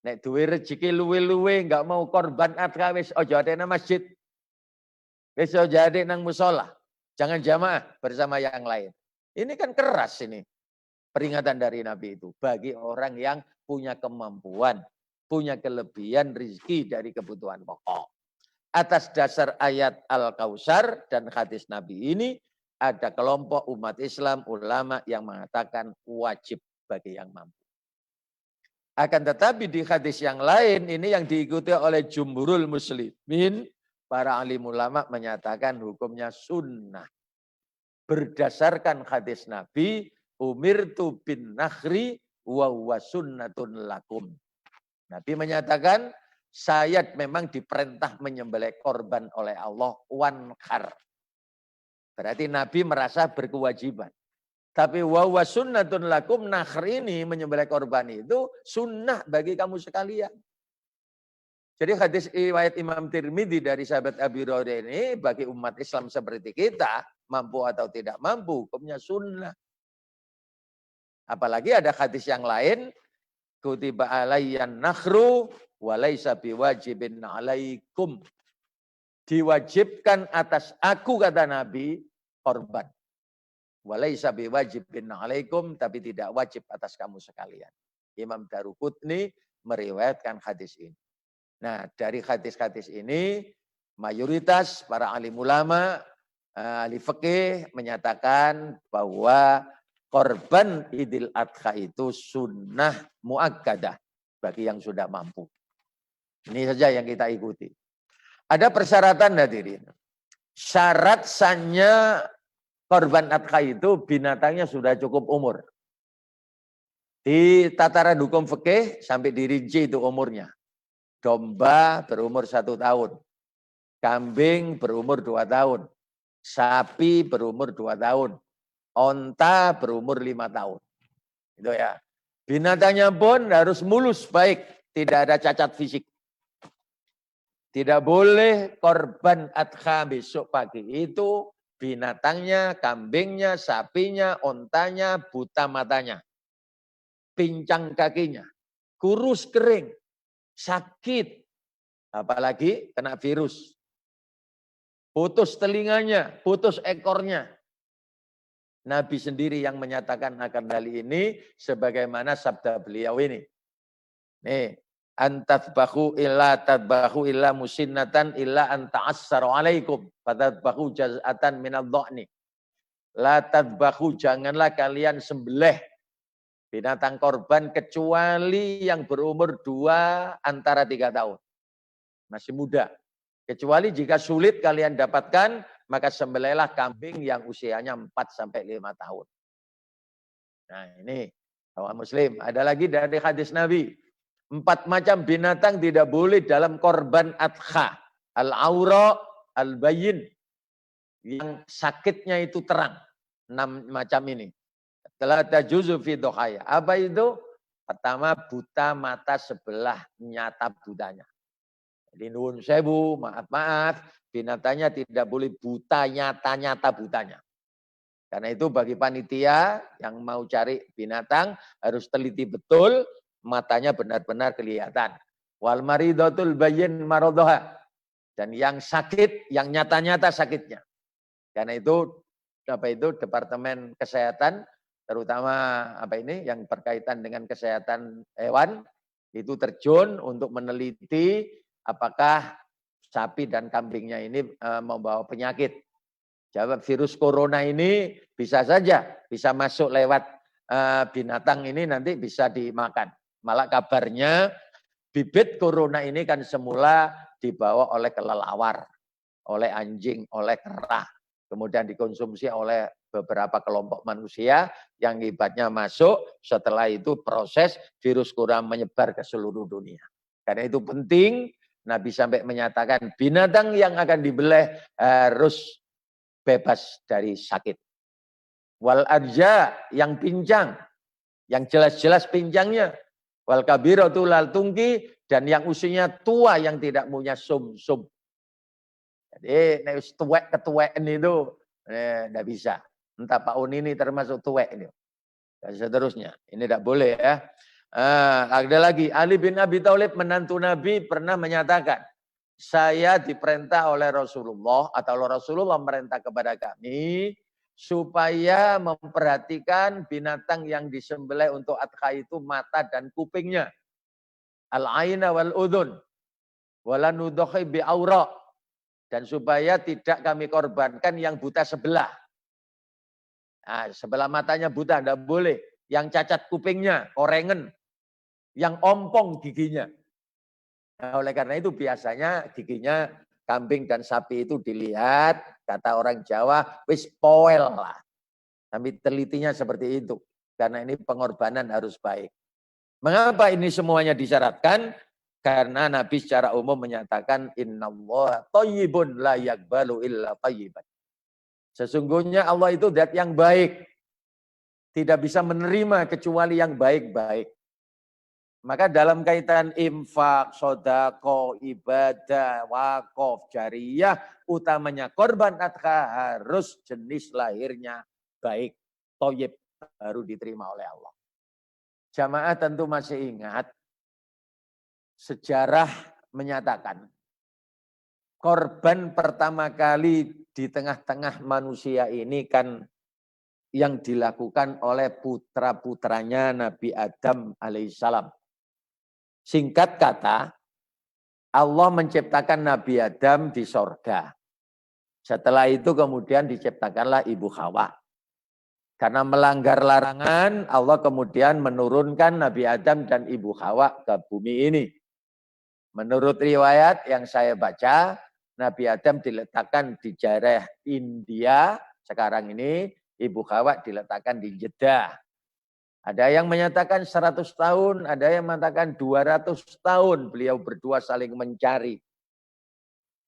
Nek duwe rezeki luwe-luwe enggak mau korban adha, wis aja ade nang masjid. Wis aja ade nang musala. Jangan jamaah bersama yang lain. Ini kan keras ini. Peringatan dari Nabi itu bagi orang yang punya kemampuan, punya kelebihan rezeki dari kebutuhan pokok. Atas dasar ayat Al-Kautsar dan hadis Nabi ini, ada kelompok umat Islam, ulama yang mengatakan wajib bagi yang mampu. Akan tetapi di hadis yang lain ini yang diikuti oleh jumhurul muslimin, para alim ulama menyatakan hukumnya sunnah. Berdasarkan hadis Nabi, umirtu bin nakhri wa huwa sunnatun lakum. Nabi menyatakan, saya memang diperintah menyembelih korban oleh Allah, wanhar. Berarti Nabi merasa berkewajiban. Tapi wa huwa sunnatun lakum, nakhr ini menyembelih korban itu sunnah bagi kamu sekalian. Jadi hadis riwayat Imam Tirmidzi dari sahabat Abi Hurairah ini bagi umat Islam seperti kita, mampu atau tidak mampu, hukumnya sunnah. Apalagi ada hadis yang lain, kutiba alayyan nakhru walaisa biwajibin alaikum. Diwajibkan atas aku, kata Nabi, korban. Walaisa biwajibin alaikum, tapi tidak wajib atas kamu sekalian. Imam Daruqutni meriwayatkan hadis ini. Nah, dari hadis-hadis ini, mayoritas para alim ulama, ahli fikih menyatakan bahwa korban Idul Adha itu sunnah muakkadah bagi yang sudah mampu. Ini saja yang kita ikuti. Ada persyaratan hadirin. Syarat sahnya korban adha itu binatangnya sudah cukup umur. Di tataran hukum fikih sampai dirinci itu umurnya. Domba berumur 1 tahun. Kambing berumur 2 tahun. Sapi berumur 2 tahun. Onta berumur 5 tahun. Itu ya. Binatangnya pun harus mulus, baik. Tidak ada cacat fisik. Tidak boleh korban adha besok pagi itu binatangnya, kambingnya, sapinya, ontanya, buta matanya. Pincang kakinya. Kurus kering. Sakit. Apalagi kena virus. Putus telinganya, putus ekornya. Nabi sendiri yang menyatakan akan hal ini sebagaimana sabda beliau ini. Nih. Antatbahu illa tadbahu illa musinnatan illa anta'assaru alaikum. Fatadbahu jaz'atan minal dha'ni. La tadbahu, janganlah kalian sembelih binatang korban kecuali yang berumur 2 antara 3 tahun. Masih muda. Kecuali jika sulit kalian dapatkan, maka sembelihlah kambing yang usianya 4 sampai 5 tahun. Nah ini, kawan muslim. Ada lagi dari hadis Nabi. 4 macam binatang tidak boleh dalam korban adha. Al-aura, al-bayin. Yang sakitnya itu terang. 6 macam ini. Telah tajuzu fi dohaya. Apa itu? Pertama, buta mata sebelah, nyata butanya. Jadi nuwun sewu, maaf, binatangnya tidak boleh buta, nyata butanya. Karena itu bagi panitia yang mau cari binatang harus teliti betul, matanya benar-benar kelihatan. Wal maridatul bayyin maradhaha. Dan yang sakit, yang nyata-nyata sakitnya. Karena itu Departemen Kesehatan, terutama yang berkaitan dengan kesehatan hewan, itu terjun untuk meneliti apakah sapi dan kambingnya ini membawa penyakit. Jawab, virus corona ini bisa saja bisa masuk lewat binatang ini, nanti bisa dimakan. Malah kabarnya bibit corona ini kan semula dibawa oleh kelelawar, oleh anjing, oleh kera. Kemudian dikonsumsi oleh beberapa kelompok manusia yang akibatnya masuk, setelah itu proses virus corona menyebar ke seluruh dunia. Karena itu penting, Nabi sampai menyatakan binatang yang akan dibelih harus bebas dari sakit. Wal arja, yang pincang, yang jelas-jelas pincangnya. Wal kabiratu lal tungki, dan yang usianya tua yang tidak punya sum-sum. Jadi ketuaan itu tidak bisa. Entah Pak Un ini termasuk tuwek ini. Dan seterusnya. Ini tidak boleh ya. Ada lagi, Ali bin Abi Thalib menantu Nabi pernah menyatakan, saya diperintah oleh Rasulullah atau Rasulullah merintah kepada kami supaya memperhatikan binatang yang disembelih untuk adha itu mata dan kupingnya. Al-aina wal udhun wala nudhi bi aura, dan supaya tidak kami korbankan yang buta sebelah. Nah, sebelah matanya buta tidak boleh, yang cacat kupingnya, korengen, yang ompong giginya. Nah, oleh karena itu biasanya giginya kambing dan sapi itu dilihat, kata orang Jawa, wis poel lah. Tapi telitinya seperti itu. Karena ini pengorbanan harus baik. Mengapa ini semuanya disyaratkan? Karena Nabi secara umum menyatakan innallaha thayyibun la yaqbalu illa thayyiban. Sesungguhnya Allah itu zat yang baik. Tidak bisa menerima kecuali yang baik-baik. Maka dalam kaitan infak, sedekah, ibadah, wakaf, jariyah, utamanya korban adha harus jenis lahirnya baik, thayyib, baru diterima oleh Allah. Jamaah tentu masih ingat sejarah menyatakan korban pertama kali di tengah-tengah manusia ini kan yang dilakukan oleh putra-putranya Nabi Adam alaihissalam. Singkat kata, Allah menciptakan Nabi Adam di sorga. Setelah itu kemudian diciptakanlah Ibu Hawa. Karena melanggar larangan, Allah kemudian menurunkan Nabi Adam dan Ibu Hawa ke bumi ini. Menurut riwayat yang saya baca, Nabi Adam diletakkan di daerah India sekarang ini, Ibu Hawa diletakkan di Jeddah. Ada yang menyatakan 100 tahun, ada yang mengatakan 200 tahun beliau berdua saling mencari.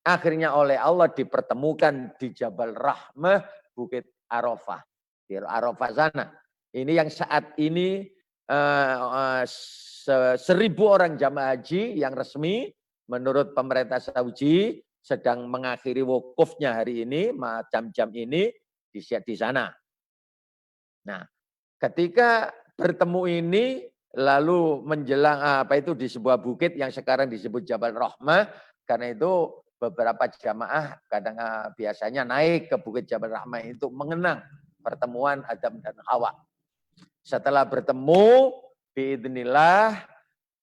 Akhirnya oleh Allah dipertemukan di Jabal Rahmah, Bukit Arafah. Di Arafah sana. Ini yang saat ini 1.000 orang jamaah haji yang resmi menurut pemerintah Saudi sedang mengakhiri wukufnya hari ini, jam-jam ini di sana. Nah, ketika bertemu ini lalu menjelang di sebuah bukit yang sekarang disebut Jabal Rahmah, karena itu beberapa jamaah kadang biasanya naik ke bukit Jabal Rahmah itu mengenang pertemuan Adam dan Hawa. Setelah bertemu, biidznillah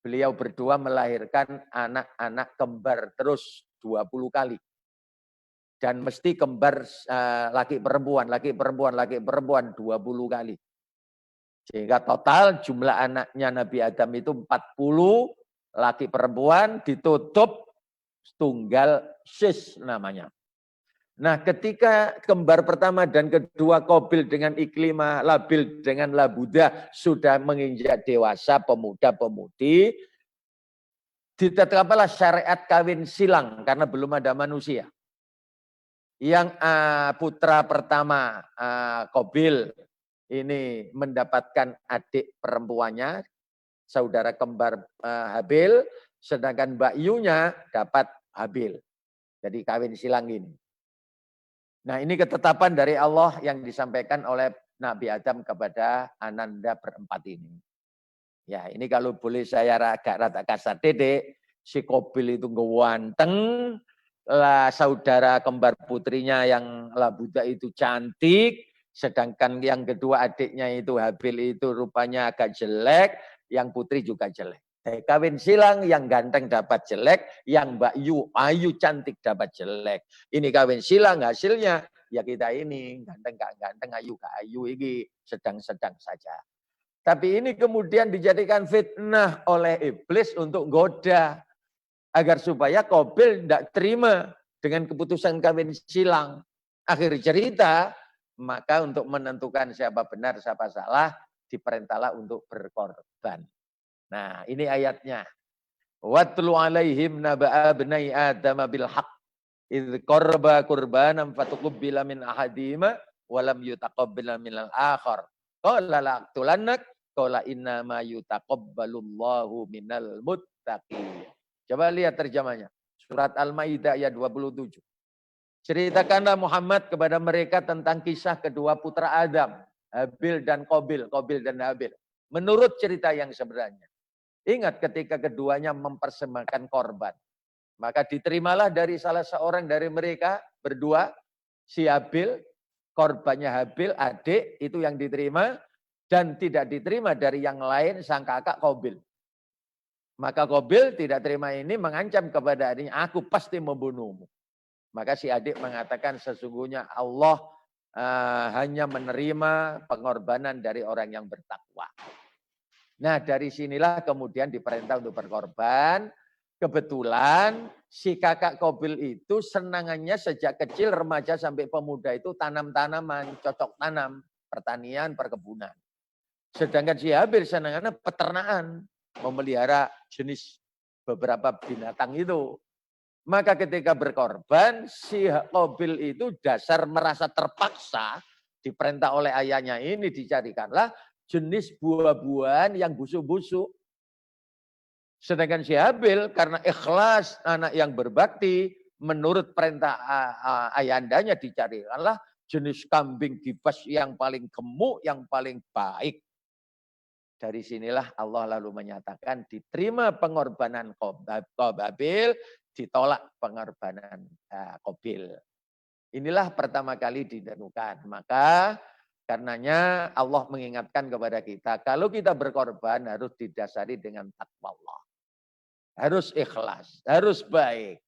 beliau berdua melahirkan anak-anak kembar terus 20 kali. Dan mesti kembar laki perempuan 20 kali. Sehingga total jumlah anaknya Nabi Adam itu 40 laki perempuan ditutup tunggal sis namanya. Nah, ketika kembar pertama dan kedua Qabil dengan Iklimah, Labil dengan Labudah sudah menginjak dewasa, pemuda-pemudi, ditetapkanlah syariat kawin silang karena belum ada manusia. Yang putra pertama Qabil ini mendapatkan adik perempuannya, saudara kembar Habil, sedangkan Mbak Yunya dapat Habil. Jadi kawin silang ini. Nah, ini ketetapan dari Allah yang disampaikan oleh Nabi Adam kepada Ananda berempat ini. Ya, ini kalau boleh saya agak rada kasar dedek, si Qabil itu ganteng, lah saudara kembar putrinya yang Labuda itu cantik, sedangkan yang kedua adiknya itu Habil itu rupanya agak jelek, yang putri juga jelek. Kawin silang yang ganteng dapat jelek, yang Mbak Yu ayu cantik dapat jelek. Ini kawin silang hasilnya ya kita ini ganteng gak ganteng, ayu gak ayu ini sedang-sedang saja. Tapi ini kemudian dijadikan fitnah oleh iblis untuk goda agar supaya Qabil tidak terima dengan keputusan kawin silang. Akhir cerita, maka untuk menentukan siapa benar siapa salah diperintahlah untuk berkorban. Nah, ini ayatnya. Watlu alaihim naba'a bnai Adam bil haqq idz qarba qurbanan fatuqbila min ahadihima wa lam yutaqabbal min al-akhar. Qala la'tulannak qala inna ma yutaqabbalullahu minal muttaqin. Coba lihat terjemahnya. Surat Al-Maidah ayat 27. Ceritakanlah Muhammad kepada mereka tentang kisah kedua putra Adam, Habil dan Qabil, Qabil dan Habil. Menurut cerita yang sebenarnya. Ingat ketika keduanya mempersembahkan korban. Maka diterimalah dari salah seorang dari mereka berdua, si Habil, korbannya Habil, adik, itu yang diterima. Dan tidak diterima dari yang lain, sang kakak Qabil. Maka Qabil tidak terima ini mengancam kepada adiknya, aku pasti membunuhmu. Maka si adik mengatakan sesungguhnya Allah hanya menerima pengorbanan dari orang yang bertakwa. Nah, dari sinilah kemudian diperintah untuk berkorban. Kebetulan si kakak Qabil itu senangannya sejak kecil, remaja sampai pemuda itu tanam-tanaman, cocok tanam, pertanian, perkebunan. Sedangkan si Habil senangannya peternakan, memelihara jenis beberapa binatang itu. Maka ketika berkorban, si Qabil itu dasar merasa terpaksa, diperintah oleh ayahnya ini dicarikanlah jenis buah-buahan yang busuk-busuk. Sedangkan si Habil karena ikhlas anak yang berbakti, menurut perintah ayandanya dicarikanlah jenis kambing gibas yang paling gemuk, yang paling baik. Dari sinilah Allah lalu menyatakan diterima pengorbanan Qabil, ditolak pengorbanan Qabil. Inilah pertama kali didanukan. Maka karenanya Allah mengingatkan kepada kita, kalau kita berkorban harus didasari dengan takwa Allah. Harus ikhlas, harus baik.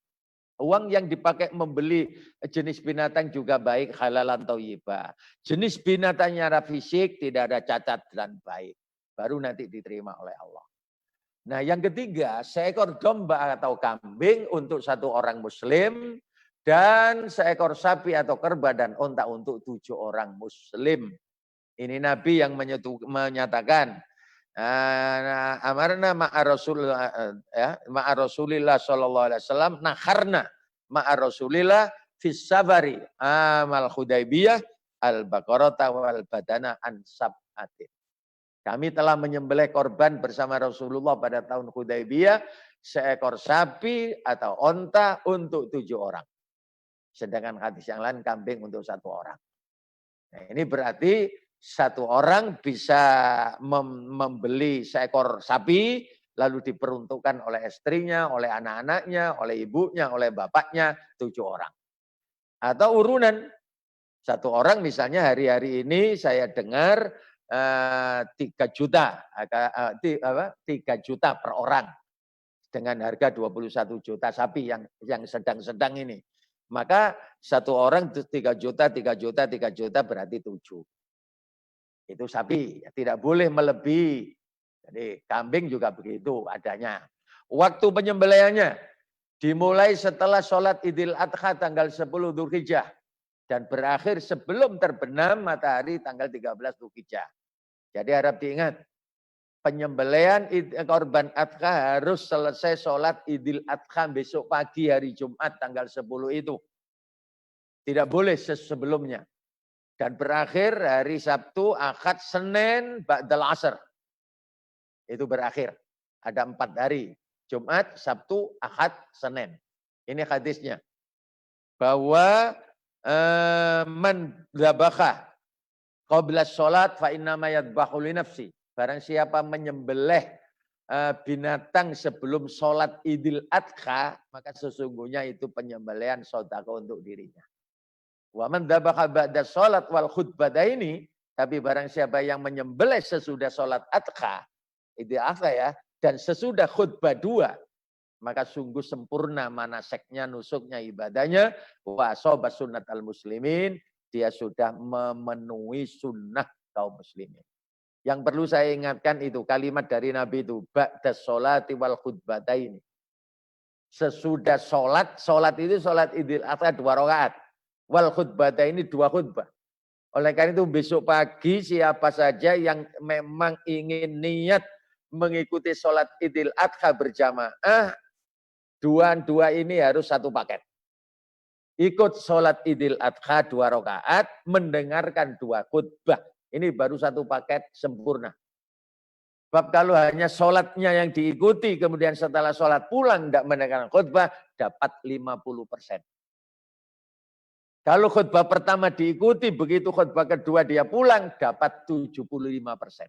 Uang yang dipakai membeli jenis binatang juga baik, halalan thayyibah. Jenis binatangnya fisik, tidak ada cacat dan baik. Baru nanti diterima oleh Allah. Nah yang ketiga, seekor domba atau kambing untuk satu orang muslim, dan seekor sapi atau kerba dan unta untuk 7 orang muslim. Ini Nabi yang menyatakan, amarna ma'a Rasulillah sallallahu alaihi wasallam nakharna ma'a Rasulillah fis safari amal Hudaybiyah al-baqarah wal badana an sab'atin. Kami telah menyembelih korban bersama Rasulullah pada tahun Hudaybiyah seekor sapi atau onta untuk 7 orang. Sedangkan hadis yang lain kambing untuk 1 orang. Nah, ini berarti 1 orang bisa membeli seekor sapi, lalu diperuntukkan oleh istrinya, oleh anak-anaknya, oleh ibunya, oleh bapaknya, 7 orang. Atau urunan. 1 orang misalnya hari-hari ini saya dengar 3 juta, 3 juta per orang. Dengan harga 21 juta sapi yang sedang-sedang ini. Maka 1 orang 3 juta, 3 juta, 3 juta berarti 7. Itu sapi, tidak boleh melebihi. Jadi kambing juga begitu adanya. Waktu penyembelihannya dimulai setelah sholat Idul Adha tanggal 10 Dzulhijjah dan berakhir sebelum terbenam matahari tanggal 13 Dzulhijjah. Jadi harap diingat, penyembelihan korban Adha harus selesai sholat Idul Adha besok pagi hari Jumat tanggal 10 itu. Tidak boleh sebelumnya. Dan berakhir hari Sabtu, Ahad, Senin, Ba'dal Asr. Itu berakhir. Ada 4 hari. Jumat, Sabtu, Ahad, Senin. Ini hadisnya. Bahwa man dzabakha qabla sholat fa innama yadbahu li nafsi. Barang siapa menyembelih binatang sebelum sholat Idul Adha, maka sesungguhnya itu penyembelihan sedekah untuk dirinya. Wa man dzabakha ba'da sholat wal khutbataini, tapi barang siapa yang menyembelih sesudah sholat Adha, Idul Adha ya, dan sesudah khutbah 2, maka sungguh sempurna manaseknya, nusuknya, ibadahnya. Wa asaba sunnat al-muslimin, dia sudah memenuhi sunnah kaum muslimin. Yang perlu saya ingatkan itu kalimat dari Nabi itu, ba'da sholati wal khutbataini. Sesudah sholat itu sholat Idul Adha 2 rakaat. Wal khutbataini 2 khutbah. Oleh karena itu besok pagi siapa saja yang memang ingin niat mengikuti sholat Idul Adha berjamaah, 2 ini harus 1 paket. Ikut sholat Idul Adha 2 rakaat, mendengarkan 2 khutbah. Ini baru 1 paket sempurna. Sebab kalau hanya sholatnya yang diikuti, kemudian setelah sholat pulang tidak mendengarkan khutbah, dapat 50%. Kalau khutbah pertama diikuti, begitu khutbah kedua dia pulang, dapat 75%.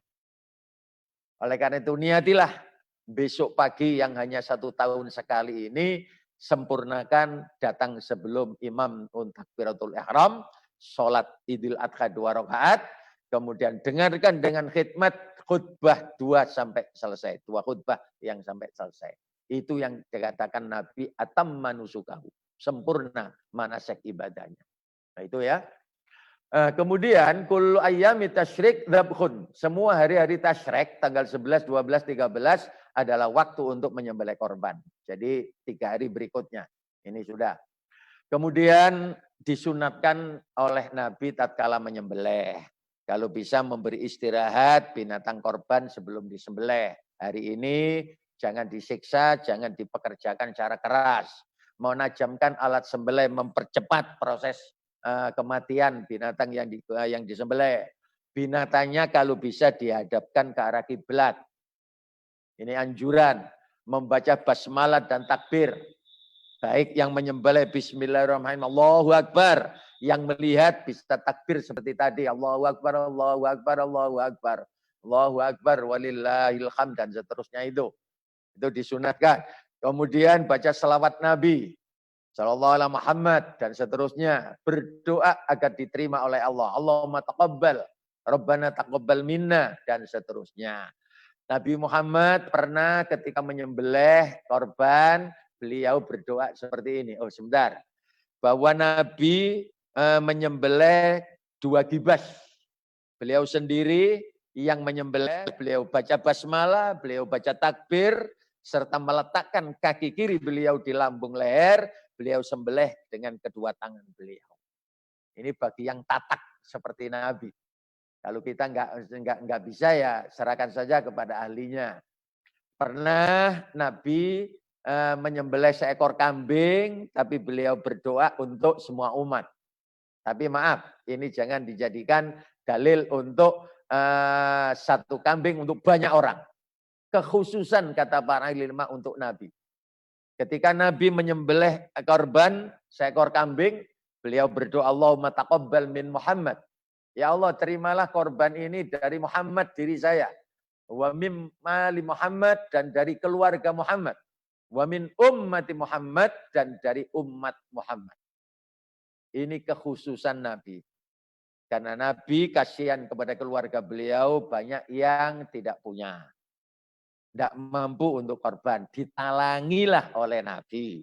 Oleh karena itu niatilah besok pagi yang hanya 1 tahun sekali ini, sempurnakan datang sebelum imam untuk takbiratul ihram, sholat Idul Adha 2 rakaat, kemudian dengarkan dengan khidmat khutbah 2 sampai selesai. 2 khutbah yang sampai selesai. Itu yang dikatakan Nabi atamma nusukahu. Sempurna manasik ibadahnya. Nah itu ya. Kemudian kullu ayyami tasyrik dzabhun. Semua hari-hari tasyrik tanggal 11, 12, 13 adalah waktu untuk menyembelih korban. Jadi 3 hari berikutnya. Ini sudah. Kemudian disunatkan oleh Nabi tatkala menyembelih. Kalau bisa memberi istirahat binatang korban sebelum disembelih. Hari ini jangan disiksa, jangan dipekerjakan secara keras. Menajamkan alat sembelih, mempercepat proses kematian binatang yang disembelih. Binatangnya kalau bisa dihadapkan ke arah kiblat. Ini anjuran membaca basmalah dan takbir. Baik yang menyembelih bismillahirrahmanirrahim, Allahu Akbar. Yang melihat bisa takbir seperti tadi, Allahu Akbar, Allahu Akbar, Allahu Akbar. Allahu Akbar walillahil hamd dan seterusnya itu. Itu disunatkan. Kemudian baca selawat Nabi Sallallahu alaihi Muhammad dan seterusnya. Berdoa agar diterima oleh Allah. Allahumma taqabbal. Rabbana taqabbal minna dan seterusnya. Nabi Muhammad pernah ketika menyembelih korban, beliau berdoa seperti ini. Oh sebentar. Bahwa Nabi menyembelih 2 gibas. Beliau sendiri yang menyembelih, beliau baca basmalah, beliau baca takbir, serta meletakkan kaki kiri beliau di lambung leher, beliau sembelih dengan kedua tangan beliau. Ini bagi yang tatak seperti Nabi. Kalau kita nggak bisa ya serahkan saja kepada ahlinya. Pernah Nabi menyembelih seekor kambing, tapi beliau berdoa untuk semua umat. Tapi maaf, ini jangan dijadikan dalil untuk satu kambing untuk banyak orang. Kekhususan kata para ulama untuk Nabi. Ketika Nabi menyembelih korban seekor kambing, beliau berdoa Allahumma taqabbal min Muhammad. Ya Allah, terimalah korban ini dari Muhammad diri saya. Wa min mali Muhammad dan dari keluarga Muhammad. Wa min ummati Muhammad dan dari umat Muhammad. Ini kekhususan Nabi. Karena Nabi kasihan kepada keluarga beliau banyak yang tidak punya. Tidak mampu untuk korban. Ditalangilah oleh Nabi.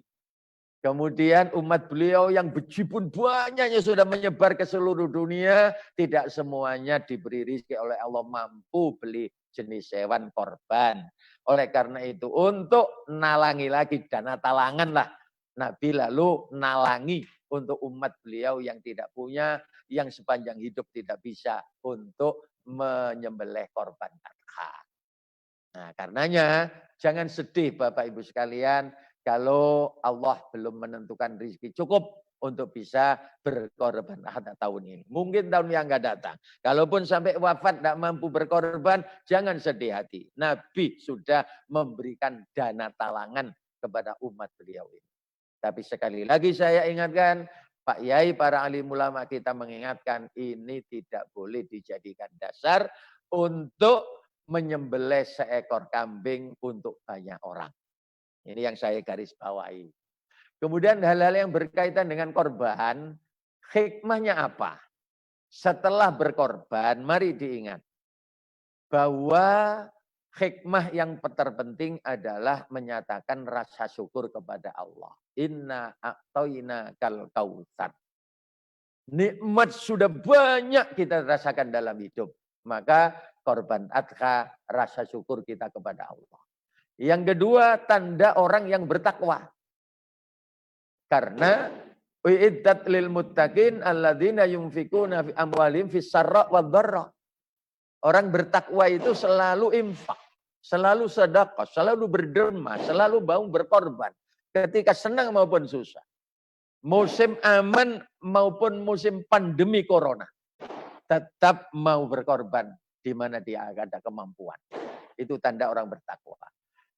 Kemudian umat beliau yang bejibun banyaknya sudah menyebar ke seluruh dunia. Tidak semuanya diberi rezeki oleh Allah mampu beli jenis hewan korban. Oleh karena itu untuk nalangi lagi dana talangan lah. Nabi lalu nalangi untuk umat beliau yang tidak punya, yang sepanjang hidup tidak bisa untuk menyembelih korban adha. Nah, karenanya jangan sedih Bapak Ibu sekalian kalau Allah belum menentukan rezeki cukup untuk bisa berkorban adha tahun ini. Mungkin tahun yang akan datang. Kalaupun sampai wafat tidak mampu berkorban, jangan sedih hati. Nabi sudah memberikan dana talangan kepada umat beliau ini. Tapi sekali lagi saya ingatkan, Pak Yai, para alim ulama kita mengingatkan ini tidak boleh dijadikan dasar untuk menyembelih seekor kambing untuk banyak orang. Ini yang saya garis bawahi. Kemudian hal-hal yang berkaitan dengan korban, hikmahnya apa? Setelah berkorban, mari diingat bahwa hikmah yang terpenting adalah menyatakan rasa syukur kepada Allah. Inna a'toina kal kautsar. Nikmat sudah banyak kita rasakan dalam hidup. Maka korban adha, rasa syukur kita kepada Allah. Yang kedua, tanda orang yang bertakwa. Karena uiddat lil muttaqin alladzina yunfikuna fi amwalihim fis sarra wad dharra. Orang bertakwa itu selalu infak, selalu sedekah, selalu berderma, selalu mau berkorban ketika senang maupun susah. Musim aman maupun musim pandemi corona. Tetap mau berkorban di mana dia ada kemampuan. Itu tanda orang bertakwa.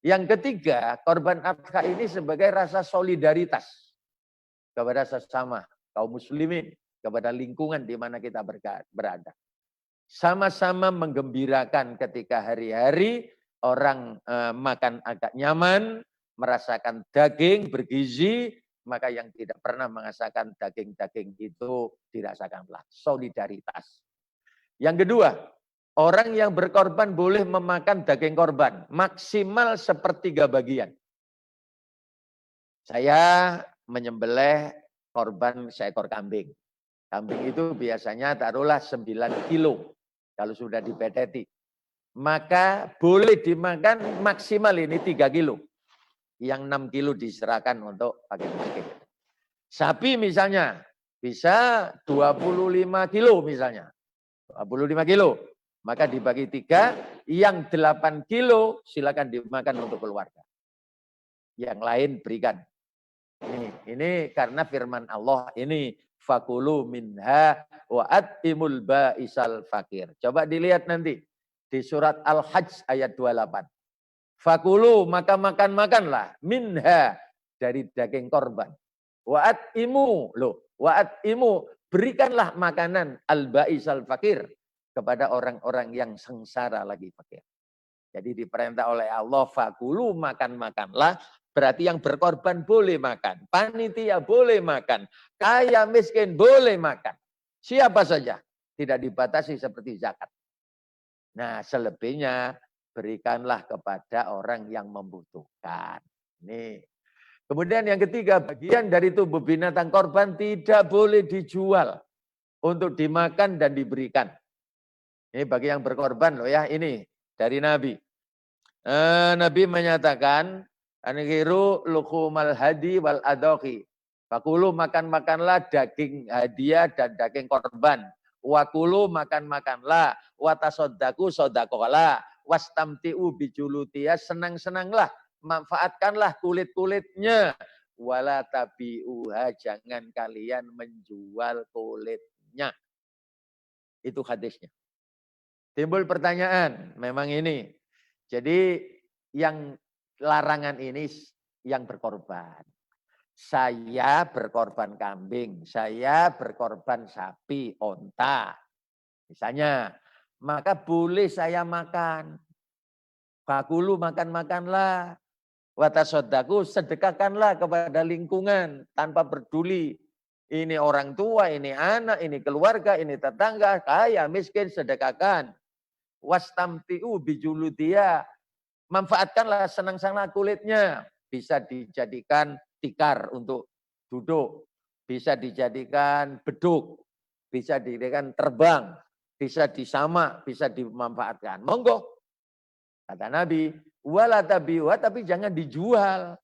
Yang ketiga, korban adha ini sebagai rasa solidaritas kepada sesama kaum muslimin, kepada lingkungan di mana kita berada. Sama-sama menggembirakan ketika hari-hari orang makan agak nyaman, merasakan daging bergizi, maka yang tidak pernah merasakan daging-daging itu dirasakanlah solidaritas. Yang kedua, orang yang berkorban boleh memakan daging korban maksimal 1/3 bagian. Saya menyembelih korban seekor kambing. Kambing itu biasanya taruhlah 9 kilo kalau sudah dipeteti. Maka boleh dimakan maksimal ini 3 kilo. Yang 6 kilo diserahkan untuk pakai miskin. Sapi misalnya bisa 25 kilo misalnya. 25 kilo. Maka dibagi 3, yang 8 kilo silakan dimakan untuk keluarga. Yang lain berikan. Ini karena firman Allah ini fakulu minha wa atimul ba'isal fakir. Coba dilihat nanti di surat Al-Hajj ayat 28. Fakulu maka makanlah minha dari daging korban. Wa atimu berikanlah makanan al-ba'isal fakir kepada orang-orang yang sengsara lagi fakir. Jadi diperintah oleh Allah, fakulu makan-makanlah, berarti yang berkorban boleh makan. Panitia boleh makan. Kaya miskin boleh makan. Siapa saja. Tidak dibatasi seperti zakat. Nah selebihnya berikanlah kepada orang yang membutuhkan. Nih. Kemudian yang ketiga, bagian dari tubuh binatang korban tidak boleh dijual untuk dimakan dan diberikan. Ini bagi yang berkorban loh ya, ini dari Nabi. Nabi menyatakan, "Anhiru luhumal hadi wal adohi." Fakulu makan-makanlah daging hadiah dan daging korban. Wakulu makan-makanlah. Watasoddaku sodakolah. Wastamti'u bijulutia, senang-senanglah. Manfaatkanlah kulit-kulitnya. Wala tabi'uha, jangan kalian menjual kulitnya. Itu hadisnya. Timbul pertanyaan, memang ini. Jadi yang larangan ini yang berkorban. Saya berkorban kambing, saya berkorban sapi, onta. Misalnya, maka boleh saya makan. Fakulu makan-makanlah. Watasodaku, sedekahkanlah kepada lingkungan tanpa peduli. Ini orang tua, ini anak, ini keluarga, ini tetangga, kaya, miskin, sedekahkan. Wastamti'u bijuludia, manfaatkanlah senang-senang kulitnya. Bisa dijadikan tikar untuk duduk, bisa dijadikan beduk, bisa dijadikan terbang, bisa disamak, bisa dimanfaatkan. Monggo. Kata Nabi, wala tabiwa, tapi jangan dijual.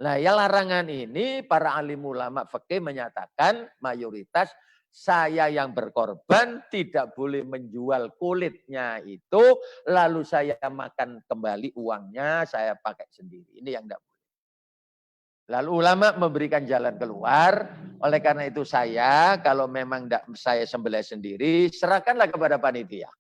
Nah, ya larangan ini para alim ulama fikih menyatakan mayoritas saya yang berkorban tidak boleh menjual kulitnya itu, lalu saya makan kembali uangnya, saya pakai sendiri. Ini yang tidak boleh. Lalu ulama memberikan jalan keluar, oleh karena itu saya, kalau memang tidak saya sembelih sendiri, serahkanlah kepada panitia.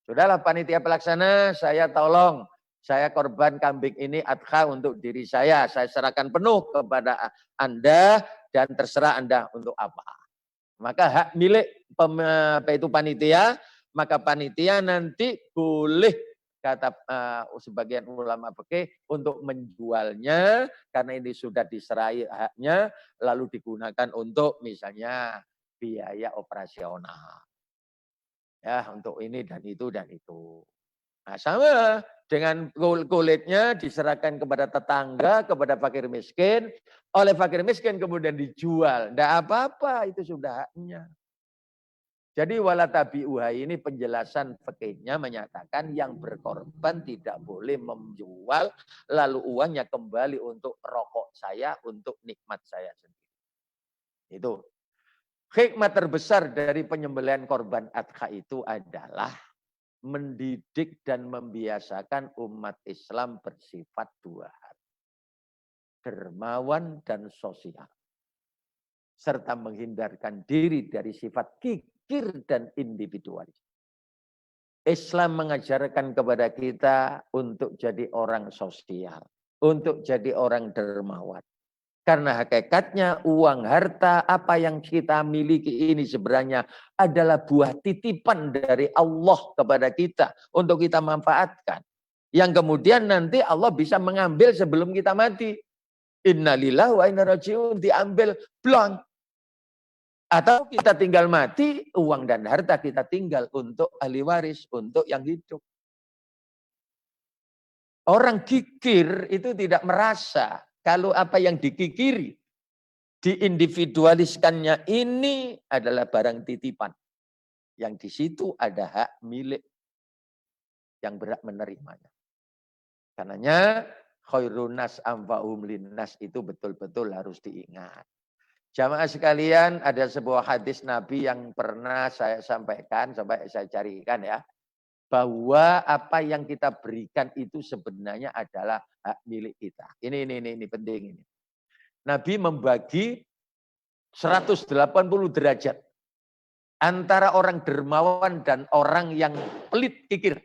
Sudahlah panitia pelaksana, saya tolong, saya korban kambing ini adha untuk diri saya serahkan penuh kepada Anda dan terserah Anda untuk apa. Maka hak milik itu panitia, maka panitia nanti boleh kata sebagian ulama fikih untuk menjualnya karena ini sudah diserahi haknya lalu digunakan untuk misalnya biaya operasional. Ya, untuk ini dan itu dan itu. Nah, sama dengan kulitnya diserahkan kepada tetangga, kepada fakir miskin. Oleh fakir miskin kemudian dijual. Tidak apa-apa, itu sudah haknya. Jadi wala tabi'uha ini penjelasan fikihnya menyatakan yang berkorban tidak boleh menjual lalu uangnya kembali untuk rokok saya, untuk nikmat saya sendiri. Itu. Hikmah terbesar dari penyembelihan korban adha itu adalah mendidik dan membiasakan umat Islam bersifat dua hal. Dermawan dan sosial. Serta menghindarkan diri dari sifat kikir dan individualis. Islam mengajarkan kepada kita untuk jadi orang sosial. Untuk jadi orang dermawan. Karena hakikatnya uang, harta, apa yang kita miliki ini sebenarnya adalah buah titipan dari Allah kepada kita untuk kita manfaatkan. Yang kemudian nanti Allah bisa mengambil sebelum kita mati. Innalillahi wa inna raji'un, diambil blank. Atau kita tinggal mati, uang dan harta kita tinggal untuk ahli waris, untuk yang hidup. Orang kikir itu tidak merasa kalau apa yang dikikiri, diindividualiskannya ini adalah barang titipan. Yang di situ ada hak milik yang berhak menerimanya. Karenanya khairun nas anfa'uhum linnas itu betul-betul harus diingat. Jamaah sekalian, ada sebuah hadis Nabi yang pernah saya sampaikan, sampai saya carikan ya. Bahwa apa yang kita berikan itu sebenarnya adalah hak milik kita. Ini penting ini. Nabi membagi 180 derajat antara orang dermawan dan orang yang pelit kikir.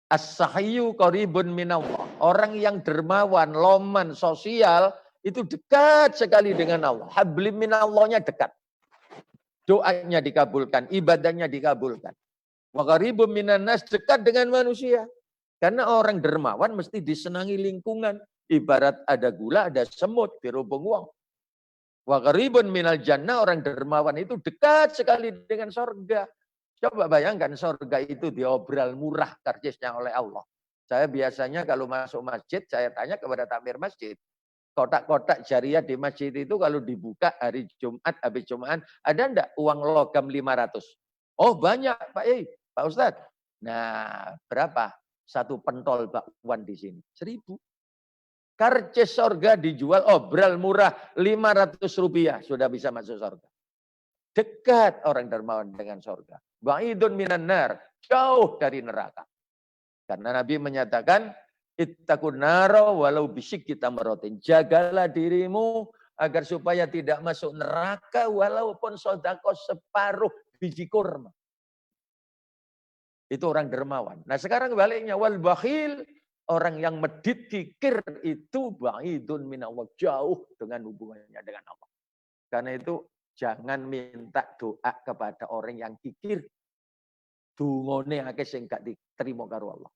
As-sahyu qaribun minallah. Orang yang dermawan, loman, sosial itu dekat sekali dengan Allah. Hablim minallahnya dekat. doanya dikabulkan, ibadahnya dikabulkan. Wa qaribun minan nas, dekat dengan manusia. Karena orang dermawan mesti disenangi lingkungan. Ibarat ada gula, ada semut di rubung uang. Wa qaribun minal jannah, orang dermawan itu dekat sekali dengan sorga. Coba bayangkan sorga itu diobral murah karcisnya oleh Allah. Saya biasanya kalau masuk masjid, saya tanya kepada takmir masjid. Kotak-kotak jariah di masjid itu kalau dibuka hari Jumat, habis Jumat, ada enggak uang logam 500? Oh banyak Pak Ustadz. Nah berapa? Satu pentol bakwan di sini. 1000. Karcis sorga dijual obral murah 500 rupiah. Sudah bisa masuk sorga. Dekat orang dermawan dengan sorga. Ba'idun minan nar. Jauh dari neraka. Karena Nabi menyatakan, ittaqun nara walau bisik kita merotin. Jagalah dirimu agar supaya tidak masuk neraka walaupun sedekah separuh biji kurma. Itu orang dermawan. Nah sekarang baliknya, wal bakhil, orang yang medit kikir itu ba'idun minallah, jauh dengan hubungannya dengan Allah. Karena itu jangan minta doa kepada orang yang kikir. Dungone akeh sing gak diterima karo Allah.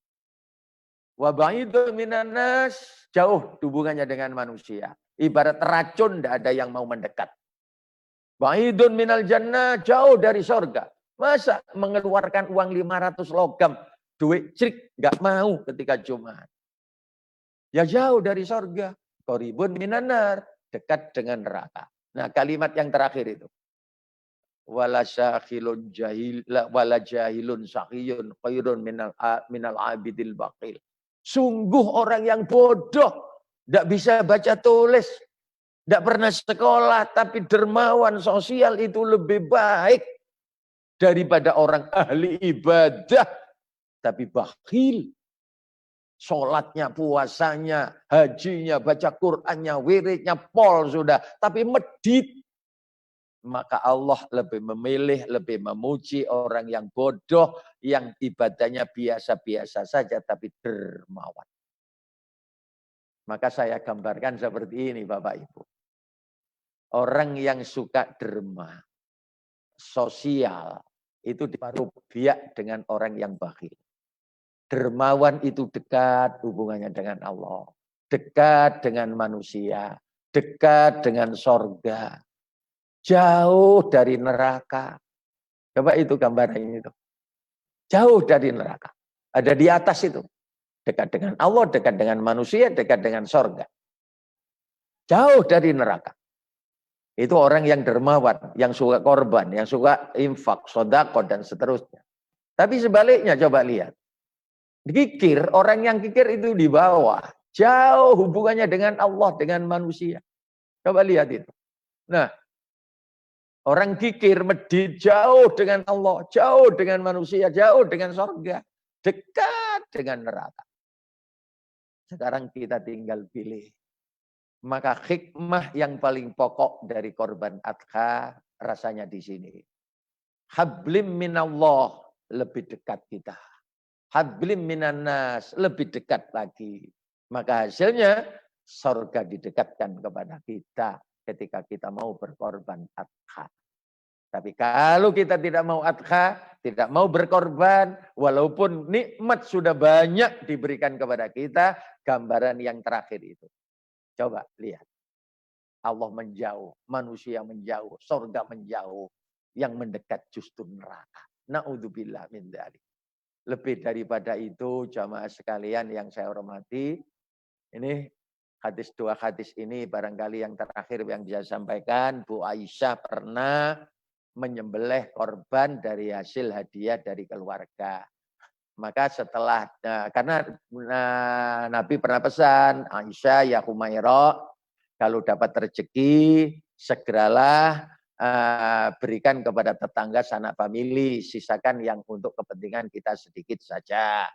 Wa ba'idun minan nas, jauh hubungannya dengan manusia. Ibarat racun, tidak ada yang mau mendekat. Ba'idun minal jannah, jauh dari sorga. Masa mengeluarkan uang 500 logam, duit crik, nggak mau ketika Jumat. Ya jauh dari sorga. Qaribun minan nar, dekat dengan neraka. Nah kalimat yang terakhir itu. Wala syakhilun jahil, wala jahilun sahiyun khairun minal abidil baqil. Sungguh orang yang bodoh, tidak bisa baca tulis, tidak pernah sekolah, tapi dermawan sosial itu lebih baik daripada orang ahli ibadah, tapi bakhil. Sholatnya, puasanya, hajinya, baca Qur'annya, wiridnya, pol sudah. Tapi medit. Maka Allah lebih memilih, lebih memuji orang yang bodoh, yang ibadahnya biasa-biasa saja, tapi dermawan. Maka saya gambarkan seperti ini Bapak Ibu. Orang yang suka derma, sosial, itu diparuh biak dengan orang yang bakhil. Dermawan itu dekat hubungannya dengan Allah. Dekat dengan manusia. Dekat dengan sorga. Jauh dari neraka. Coba itu gambaran itu. Jauh dari neraka. Ada di atas itu. Dekat dengan Allah, dekat dengan manusia, dekat dengan sorga. Jauh dari neraka. Itu orang yang dermawan, yang suka korban, yang suka infak, sodako, dan seterusnya. Tapi sebaliknya coba lihat. Kikir, orang yang kikir itu di bawah. Jauh hubungannya dengan Allah, dengan manusia. Coba lihat itu. Nah, orang kikir medit jauh dengan Allah, jauh dengan manusia, jauh dengan sorga. Dekat dengan neraka. Sekarang kita tinggal pilih. Maka hikmah yang paling pokok dari korban adha rasanya di sini. Hablim minallah, lebih dekat kita. Hablim minanas, lebih dekat lagi. Maka hasilnya surga didekatkan kepada kita ketika kita mau berkorban adha. Tapi kalau kita tidak mau adha, tidak mau berkorban, walaupun nikmat sudah banyak diberikan kepada kita, gambaran yang terakhir itu. Coba lihat. Allah menjauh, manusia menjauh, surga menjauh. Yang mendekat justru neraka. Na'udzubillah min dzalik. Lebih daripada itu, jamaah sekalian yang saya hormati, ini dua hadis ini barangkali yang terakhir yang saya sampaikan, Bu Aisyah pernah menyembelih korban dari hasil hadiah dari keluarga. Maka setelah, karena Nabi pernah pesan, Aisyah ya Humairah, kalau dapat rezeki, segeralah berikan kepada tetangga sanak famili, sisakan yang untuk kepentingan kita sedikit saja.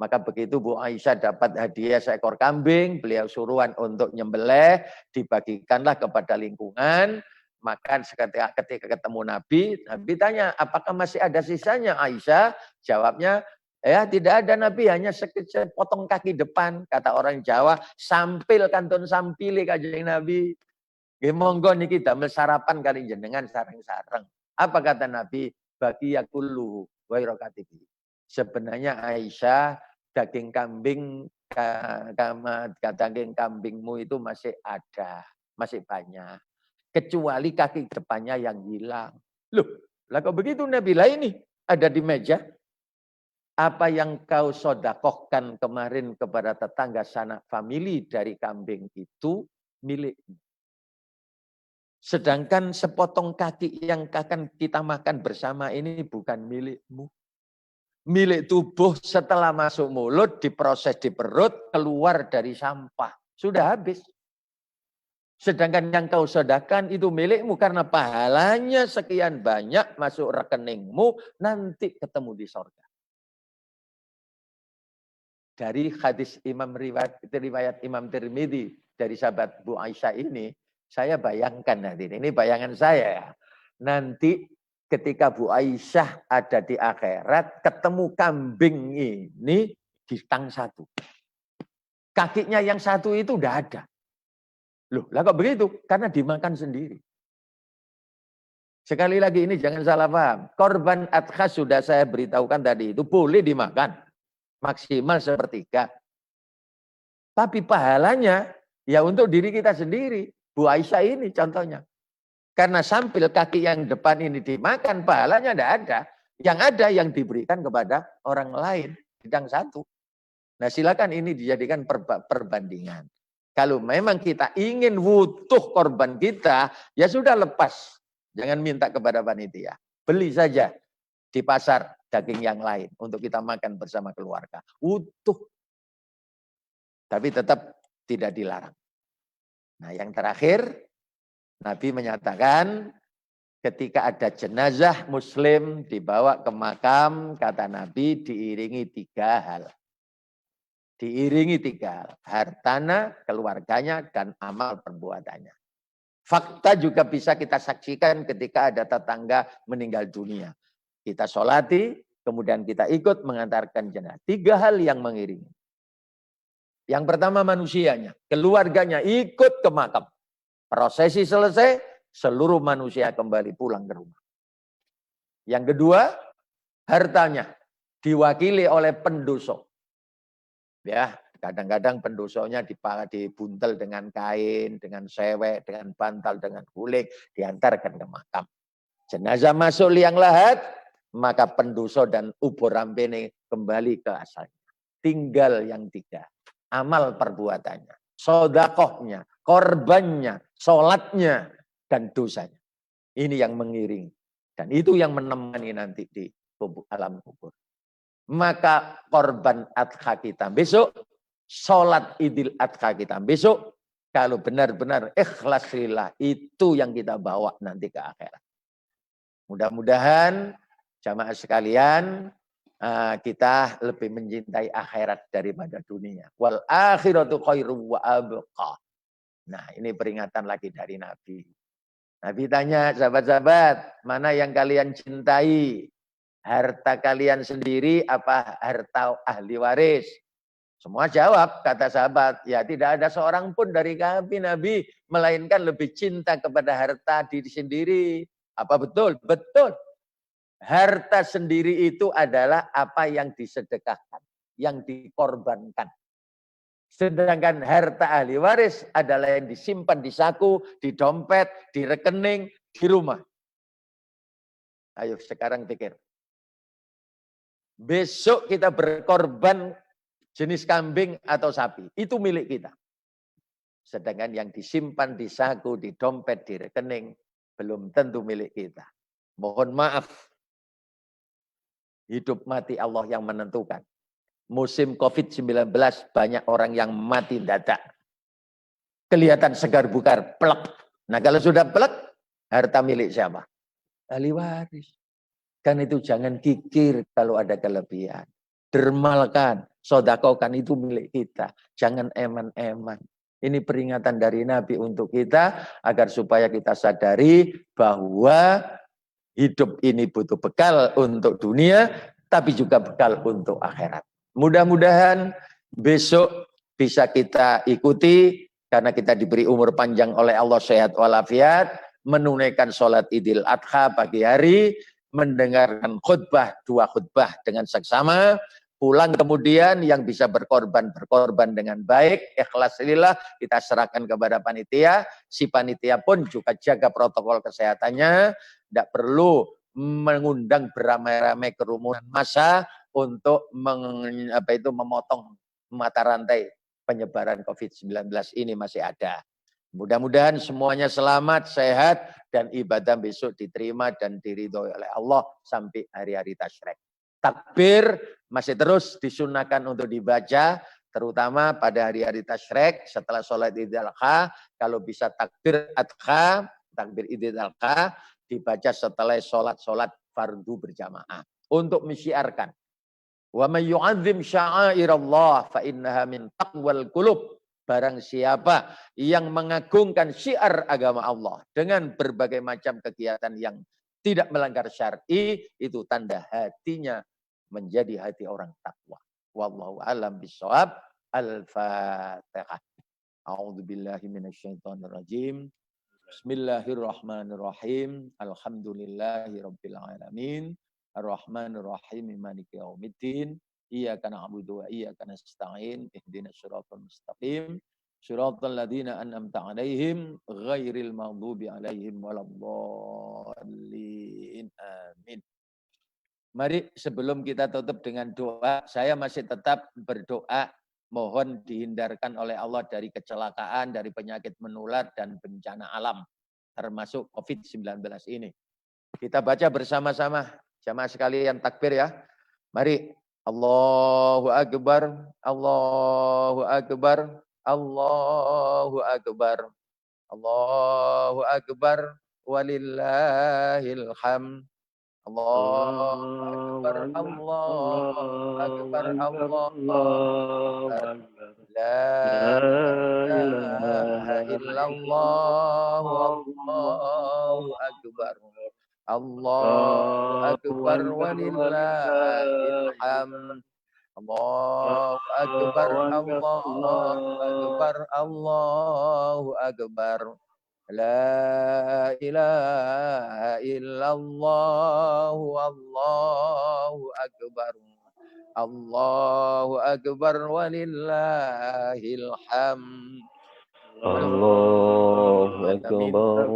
Maka begitu Bu Aisyah dapat hadiah seekor kambing, beliau suruhan untuk nyembelih, dibagikanlah kepada lingkungan. Maka ketika ketemu Nabi, Nabi tanya, apakah masih ada sisanya Aisyah? Jawabnya, ya tidak ada Nabi, hanya sekecil potong kaki depan. Kata orang Jawa, sampil kantun sampili kanjeng Nabi. Nggih monggo niki damel sarapan kali jenengan sareng-sareng. Apa kata Nabi? Bagi yakulluhu wairokatibi. Sebenarnya Aisyah, daging kambing, daging kambingmu itu masih ada, masih banyak. Kecuali kaki depannya yang hilang. Loh, lah kok begitu Nabi? Lah ini ada di meja. Apa yang kau sodakohkan kemarin kepada tetangga sanak famili dari kambing itu milikmu. Sedangkan sepotong kaki yang akan kita makan bersama ini bukan milikmu. Milik tubuh setelah masuk mulut, diproses di perut, keluar dari sampah. Sudah habis. Sedangkan yang kau sedekahkan itu milikmu karena pahalanya sekian banyak masuk rekeningmu, nanti ketemu di surga. Dari hadis riwayat Imam Tirmidzi dari sahabat Bu Aisyah ini, saya bayangkan hadirin, ini bayangan saya ya. Nanti ketika Bu Aisyah ada di akhirat, ketemu kambing ini di tang satu. Kakinya yang satu itu udah ada. Loh, lah kok begitu? Karena dimakan sendiri. Sekali lagi ini jangan salah paham. Korban adha sudah saya beritahukan tadi itu boleh dimakan. Maksimal sepertiga. Tapi pahalanya ya untuk diri kita sendiri. Bu Aisyah ini contohnya. Karena sampil kaki yang depan ini dimakan, pahalanya tidak ada. Yang ada yang diberikan kepada orang lain. Bidang satu. Nah silakan ini dijadikan perbandingan. Kalau memang kita ingin wutuh korban kita, ya sudah lepas. Jangan minta kepada panitia. Beli saja di pasar daging yang lain untuk kita makan bersama keluarga. Utuh. Tapi tetap tidak dilarang. Nah yang terakhir, Nabi menyatakan ketika ada jenazah muslim dibawa ke makam, kata Nabi diiringi 3 hal. Diiringi 3 hal. Hartana, keluarganya, dan amal perbuatannya. Fakta juga bisa kita saksikan ketika ada tetangga meninggal dunia. Kita sholati, kemudian kita ikut mengantarkan jenazah. 3 hal yang mengiringi. Yang pertama manusianya, keluarganya ikut ke makam. Prosesi selesai, seluruh manusia kembali pulang ke rumah. Yang kedua, hartanya diwakili oleh pendosa. Ya, kadang-kadang pendosonya dibuntel dengan kain, dengan sewek, dengan bantal, dengan guling, diantarkan ke makam. Jenazah masuk liang lahat, maka pendosa dan ubur rampene kembali ke asalnya. Tinggal yang 3, amal perbuatannya, sodakohnya, korbannya, sholatnya, dan dosanya. Ini yang mengiring. Dan itu yang menemani nanti di alam kubur. Maka korban adha kita besok, sholat idul adha kita besok, kalau benar-benar ikhlas lillah, itu yang kita bawa nanti ke akhirat. Mudah-mudahan jamaah sekalian, kita lebih mencintai akhirat daripada dunia. Wal akhiratu khairu wa abqa. Nah ini peringatan lagi dari Nabi. Nabi tanya sahabat-sahabat, mana yang kalian cintai? Harta kalian sendiri apa harta ahli waris? Semua jawab, kata sahabat, ya tidak ada seorang pun dari kami Nabi, melainkan lebih cinta kepada harta diri sendiri. Apa betul? Betul. Harta sendiri itu adalah apa yang disedekahkan, yang dikorbankan. Sedangkan harta ahli waris adalah yang disimpan di saku, di dompet, di rekening, di rumah. Ayo sekarang pikir. Besok kita berkorban jenis kambing atau sapi. Itu milik kita. Sedangkan yang disimpan di saku, di dompet, di rekening, belum tentu milik kita. Mohon maaf. Hidup mati Allah yang menentukan. Musim COVID-19 banyak orang yang mati dadak. Kelihatan segar bugar, plek. Nah kalau sudah plek, harta milik siapa? Ahli waris. Kan itu jangan kikir kalau ada kelebihan. Dermalkan, sodakokan itu milik kita. Jangan eman-eman. Ini peringatan dari Nabi untuk kita agar supaya kita sadari bahwa hidup ini butuh bekal untuk dunia, tapi juga bekal untuk akhirat. Mudah-mudahan besok bisa kita ikuti karena kita diberi umur panjang oleh Allah, sehat walafiat. menunaikan sholat Idul Adha pagi hari, mendengarkan khutbah, 2 khutbah dengan seksama, pulang kemudian yang bisa berkorban dengan baik, ikhlas lillah, kita serahkan kepada panitia. Si panitia pun juga jaga protokol kesehatannya, tidak perlu mengundang beramai-ramai kerumunan massa untuk memotong mata rantai penyebaran COVID-19 ini masih ada. Mudah-mudahan semuanya selamat, sehat, dan ibadah besok diterima dan diridhoi oleh Allah sampai hari-hari tasyrik. Takbir masih terus disunahkan untuk dibaca, terutama pada hari-hari tasyrik setelah sholat Idul Adha. Kalau bisa takbir adha, takbir Idul Adha dibaca setelah sholat fardu berjamaah untuk menyiarkan. Wa may yu'azzim sya'airallah fa innaha min taqwal qulub. Barang siapa yang mengagungkan syiar agama Allah dengan berbagai macam kegiatan yang tidak melanggar syar'i, itu tanda hatinya menjadi hati orang takwa. Wallahu a'lam bishawab. Al-Fatihah. A'udzu billahi minasyaitonir rajim. Bismillahirrahmanirrahim. Alhamdulillahirabbil alamin. Ar-Rahmanir Rahim Maliki Yaumiddin. Iyyaka na'budu wa iyyaka nasta'in. Ihdinas siratal mustaqim. Siratal ladzina an'amta 'alaihim ghairil maghdubi 'alaihim waladdallin. Amin. Mari sebelum kita tutup dengan doa, saya masih tetap berdoa mohon dihindarkan oleh Allah dari kecelakaan, dari penyakit menular dan bencana alam termasuk COVID-19 ini. Kita baca bersama-sama. Jamaah sekalian takbir ya. Mari. Allahu Akbar. Allahu Akbar. Allahu Akbar. Allahu Akbar. Walillahil hamd. Allahu Akbar. Allahu Akbar. Allahu Akbar. La ilaha illallah. Allahu Akbar. Allahu Akbar walillahil hamd. Allahu Akbar, Allahu Akbar, Allahu Akbar. La ilaha illallah, Allahu Akbar. Allahu Akbar walillahil hamd. Allahu Akbar.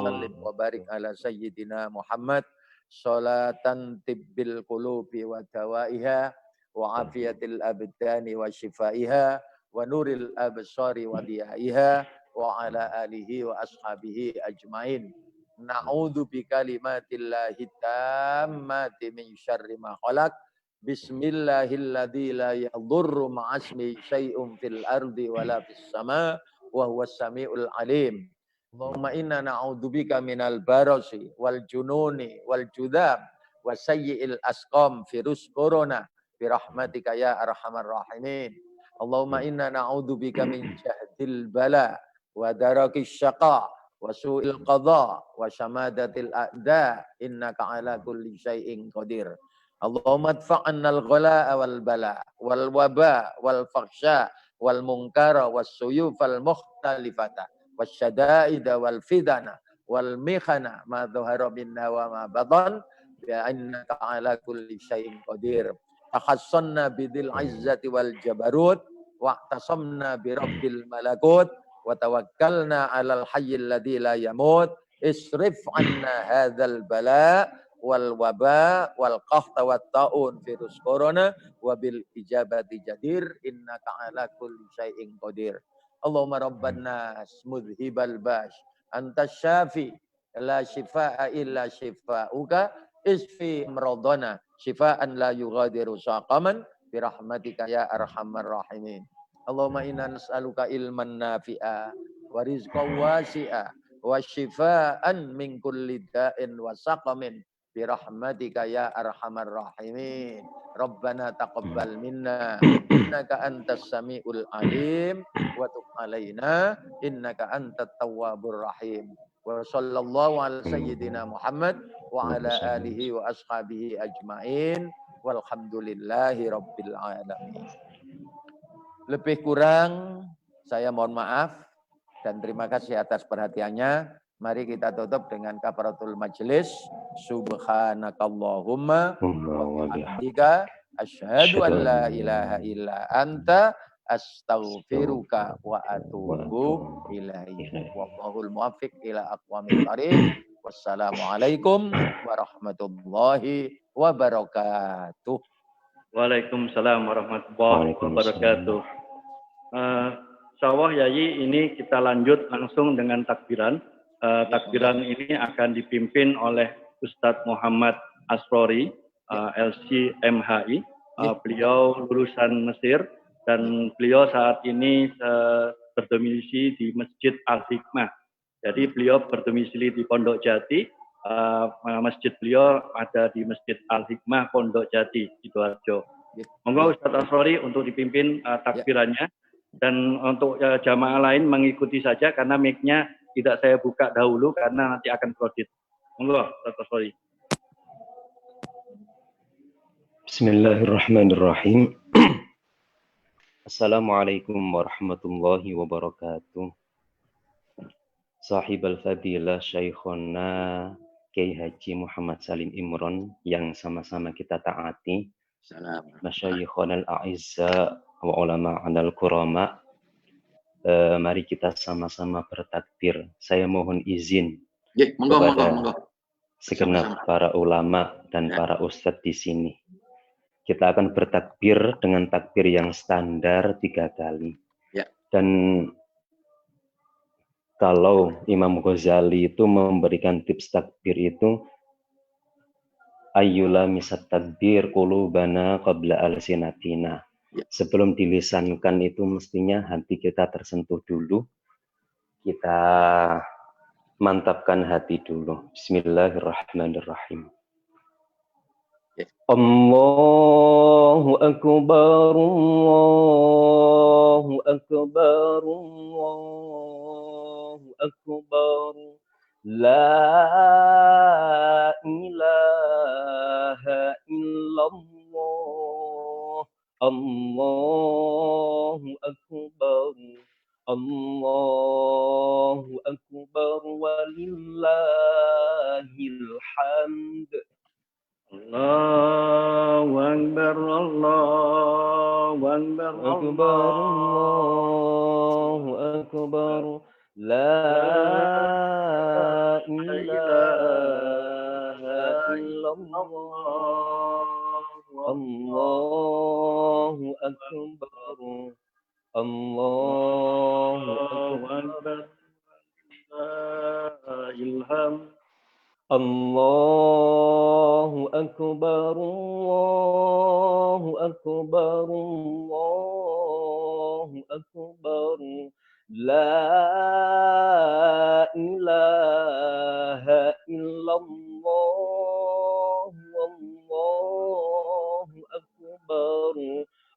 Sallim wa barik ala sayyidina Muhammad salatan tibbil qulubi wa dawaiha wa afiyatil abdani wa shifaiha wa nuril absari wa diyaiha wa ala alihi wa ashabihi ajmain. Na'udzu bi kalimatillahi tammati min syarri ma khalaq. Bismillahilladzi la yadurru ma'asmi syai'un fil ardi wala fis sama' wa huwas samiul alim. Allahumma inna na'udzubika minal barasi wal jununi wal judab wa sayyi'il asqam virus corona birahmatika ya arhamar rahimin. Allahumma inna na'udzubika min jahdil bala wa darakis syaqa wa su'il qadha wa syamadatil a'da innaka ala kulli syai'in qadir. Allahumma adfa'anna al-ghala wal bala wal waba wal fakhsha wal munkara was suyufal mukhtalifata wasyada'ida wal fidana wal mikhana ma dhahara minna wa ma batan ya innaka ala kulli syai'in qadir. Tahassanna bidil izzati wal jabarut wa tasamna bi rabbil malakut wa tawakkalna alal hayyil ladzi la yamut. Isrif anna hadzal bala wal waba wal qahta wat taun virus corona wa bil ijabati jadir innaka ala kulli syai'in qadir. Allahumma rabban nas mudhibal bash anta syafi la shifaa illa shifauka isfi amradana shifaan la yughadiru saqaman birahmatika ya arhamar rahimin. Allahumma inna nas'aluka ilman nafi'a wa rizqan wasi'a wa shifaan min kulli da'in wa saqamin birahmatika ya arhamar rahimin. Rabbana taqabbal minna innaka antas samiul alim wa tub alaina innaka antat tawwabur rahim. Wa sallallahu ala sayyidina Muhammad wa ala alihi wa ashabihi ajmain walhamdulillahi rabbil alamin. Lebih kurang saya mohon maaf dan terima kasih atas perhatiannya. Mari kita tutup dengan kafaratul majelis. Subhanakallahumma wa bihamdika asyhadu an la ilaha illa anta astaghfiruka wa atubu ilaik. Wallahul muwaffiq ila aqwamit thariq. Wassalamualaikum warahmatullahi wabarakatuh. Waalaikumsalam warahmatullahi wabarakatuh. Insyaallah Yayi, ini kita lanjut langsung dengan takbiran. Takbiran ini akan dipimpin oleh Ustadz Muhammad Asrori, LC MHI. Beliau lulusan Mesir dan beliau saat ini berdomisili di Masjid Al-Hikmah. Jadi beliau berdomisili di Pondok Jati. Masjid beliau ada di Masjid Al-Hikmah Pondok Jati, Sidoarjo. Monggo Ustadz Asrori untuk dipimpin takbirannya. Dan untuk jamaah lain mengikuti saja karena mic-nya tidak saya buka dahulu karena nanti akan kredit. Monggo, Ustaz Asrori. Bismillahirrahmanirrahim. Assalamualaikum warahmatullahi wabarakatuh. Sahib al-fadilah Syekhona Kiai Haji Muhammad Salim Imron yang sama-sama kita taati. Masyayikhona al-a'izza wa ulama anal kurama. Mari kita sama-sama bertakbir. Saya mohon izin kepada segenap para ulama dan para ustadz di sini. Kita akan bertakbir dengan takbir yang standar 3 kali. Dan kalau Imam Ghazali itu memberikan tips takbir itu, ayyula misat takbir qulubana qabla alsinatina. Sebelum dilisankan itu mestinya hati kita tersentuh dulu. Kita mantapkan hati dulu. Bismillahirrahmanirrahim. Allahu akbar, Allahu akbar, Allahu akbar. La ilaha illallah. Allahu akbar, Allahu akbar, walillahil hamd. Allahu akbar, Allahu akbar, Allahu akbar, la ilaha illallah. Allahu akbar, Allahu akbar, ilham. Allahu akbar, Allahu akbar, Allahu akbar. La ilaha illallah. Allahu akbar,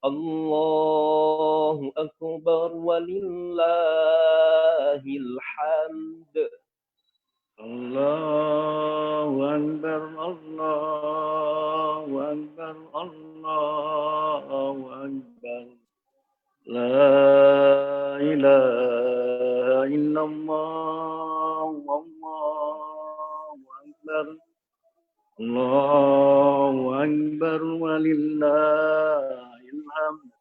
Allahu akbar, walillahil hamd. Allahu akbar, Allahu akbar, Allahu akbar. La ilaha illallah, Allahu akbar. Allahu akbar, walillahil hamd.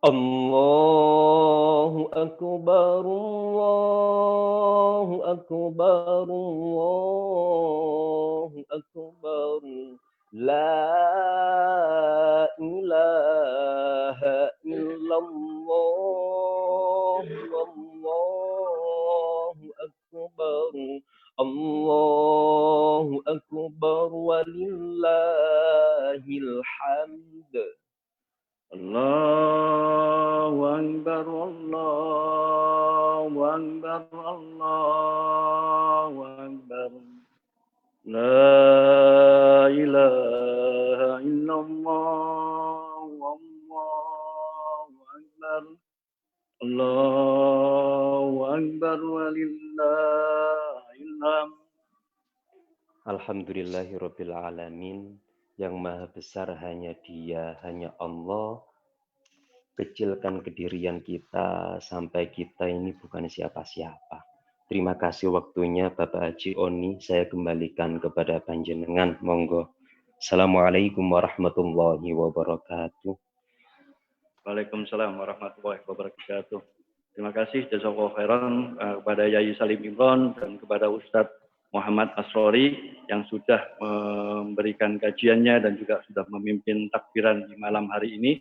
Allahu akbar, Allahu akbar, Allahu akbar. La ilaha illallah. Allahu akbar, Allahu akbar, walillahil hamd. Allahu akbar, Allahu akbar, Allahu akbar. La ilaha illallah, Allahu akbar. Allahu akbar, walillahil hamd. Alhamdulillahirabbil alamin. Yang maha besar hanya Dia, hanya Allah. Kecilkan kedirian kita sampai kita ini bukan siapa-siapa. Terima kasih waktunya Bapak Haji Oni. Saya kembalikan kepada panjenengan. Monggo. Assalamualaikum warahmatullahi wabarakatuh. Waalaikumsalam warahmatullahi wabarakatuh. Terima kasih jazakallahu khairan kepada Yayi Salim Imron dan kepada Ustadz Muhammad Asrori yang sudah memberikan kajiannya dan juga sudah memimpin takbiran di malam hari ini,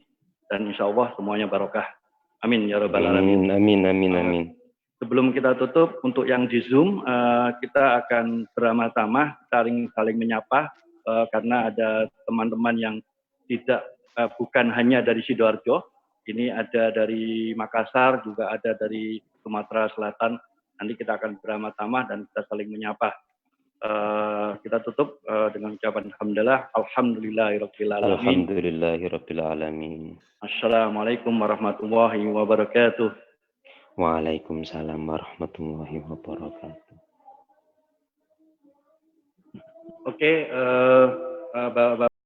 dan insya Allah semuanya barokah. Amin ya rabbal alamin. Amin. Sebelum kita tutup, untuk yang di Zoom, kita akan beramah-tamah, saling menyapa, karena ada teman-teman yang bukan hanya dari Sidoarjo, ini ada dari Makassar, juga ada dari Sumatera Selatan. Nanti kita akan beramah-tamah dan kita saling menyapa. Kita tutup dengan ucapan alhamdulillahirabbil alamin. Alhamdulillahirabbil alamin. Assalamualaikum warahmatullahi wabarakatuh. Waalaikumsalam warahmatullahi wabarakatuh. Oke, Bapak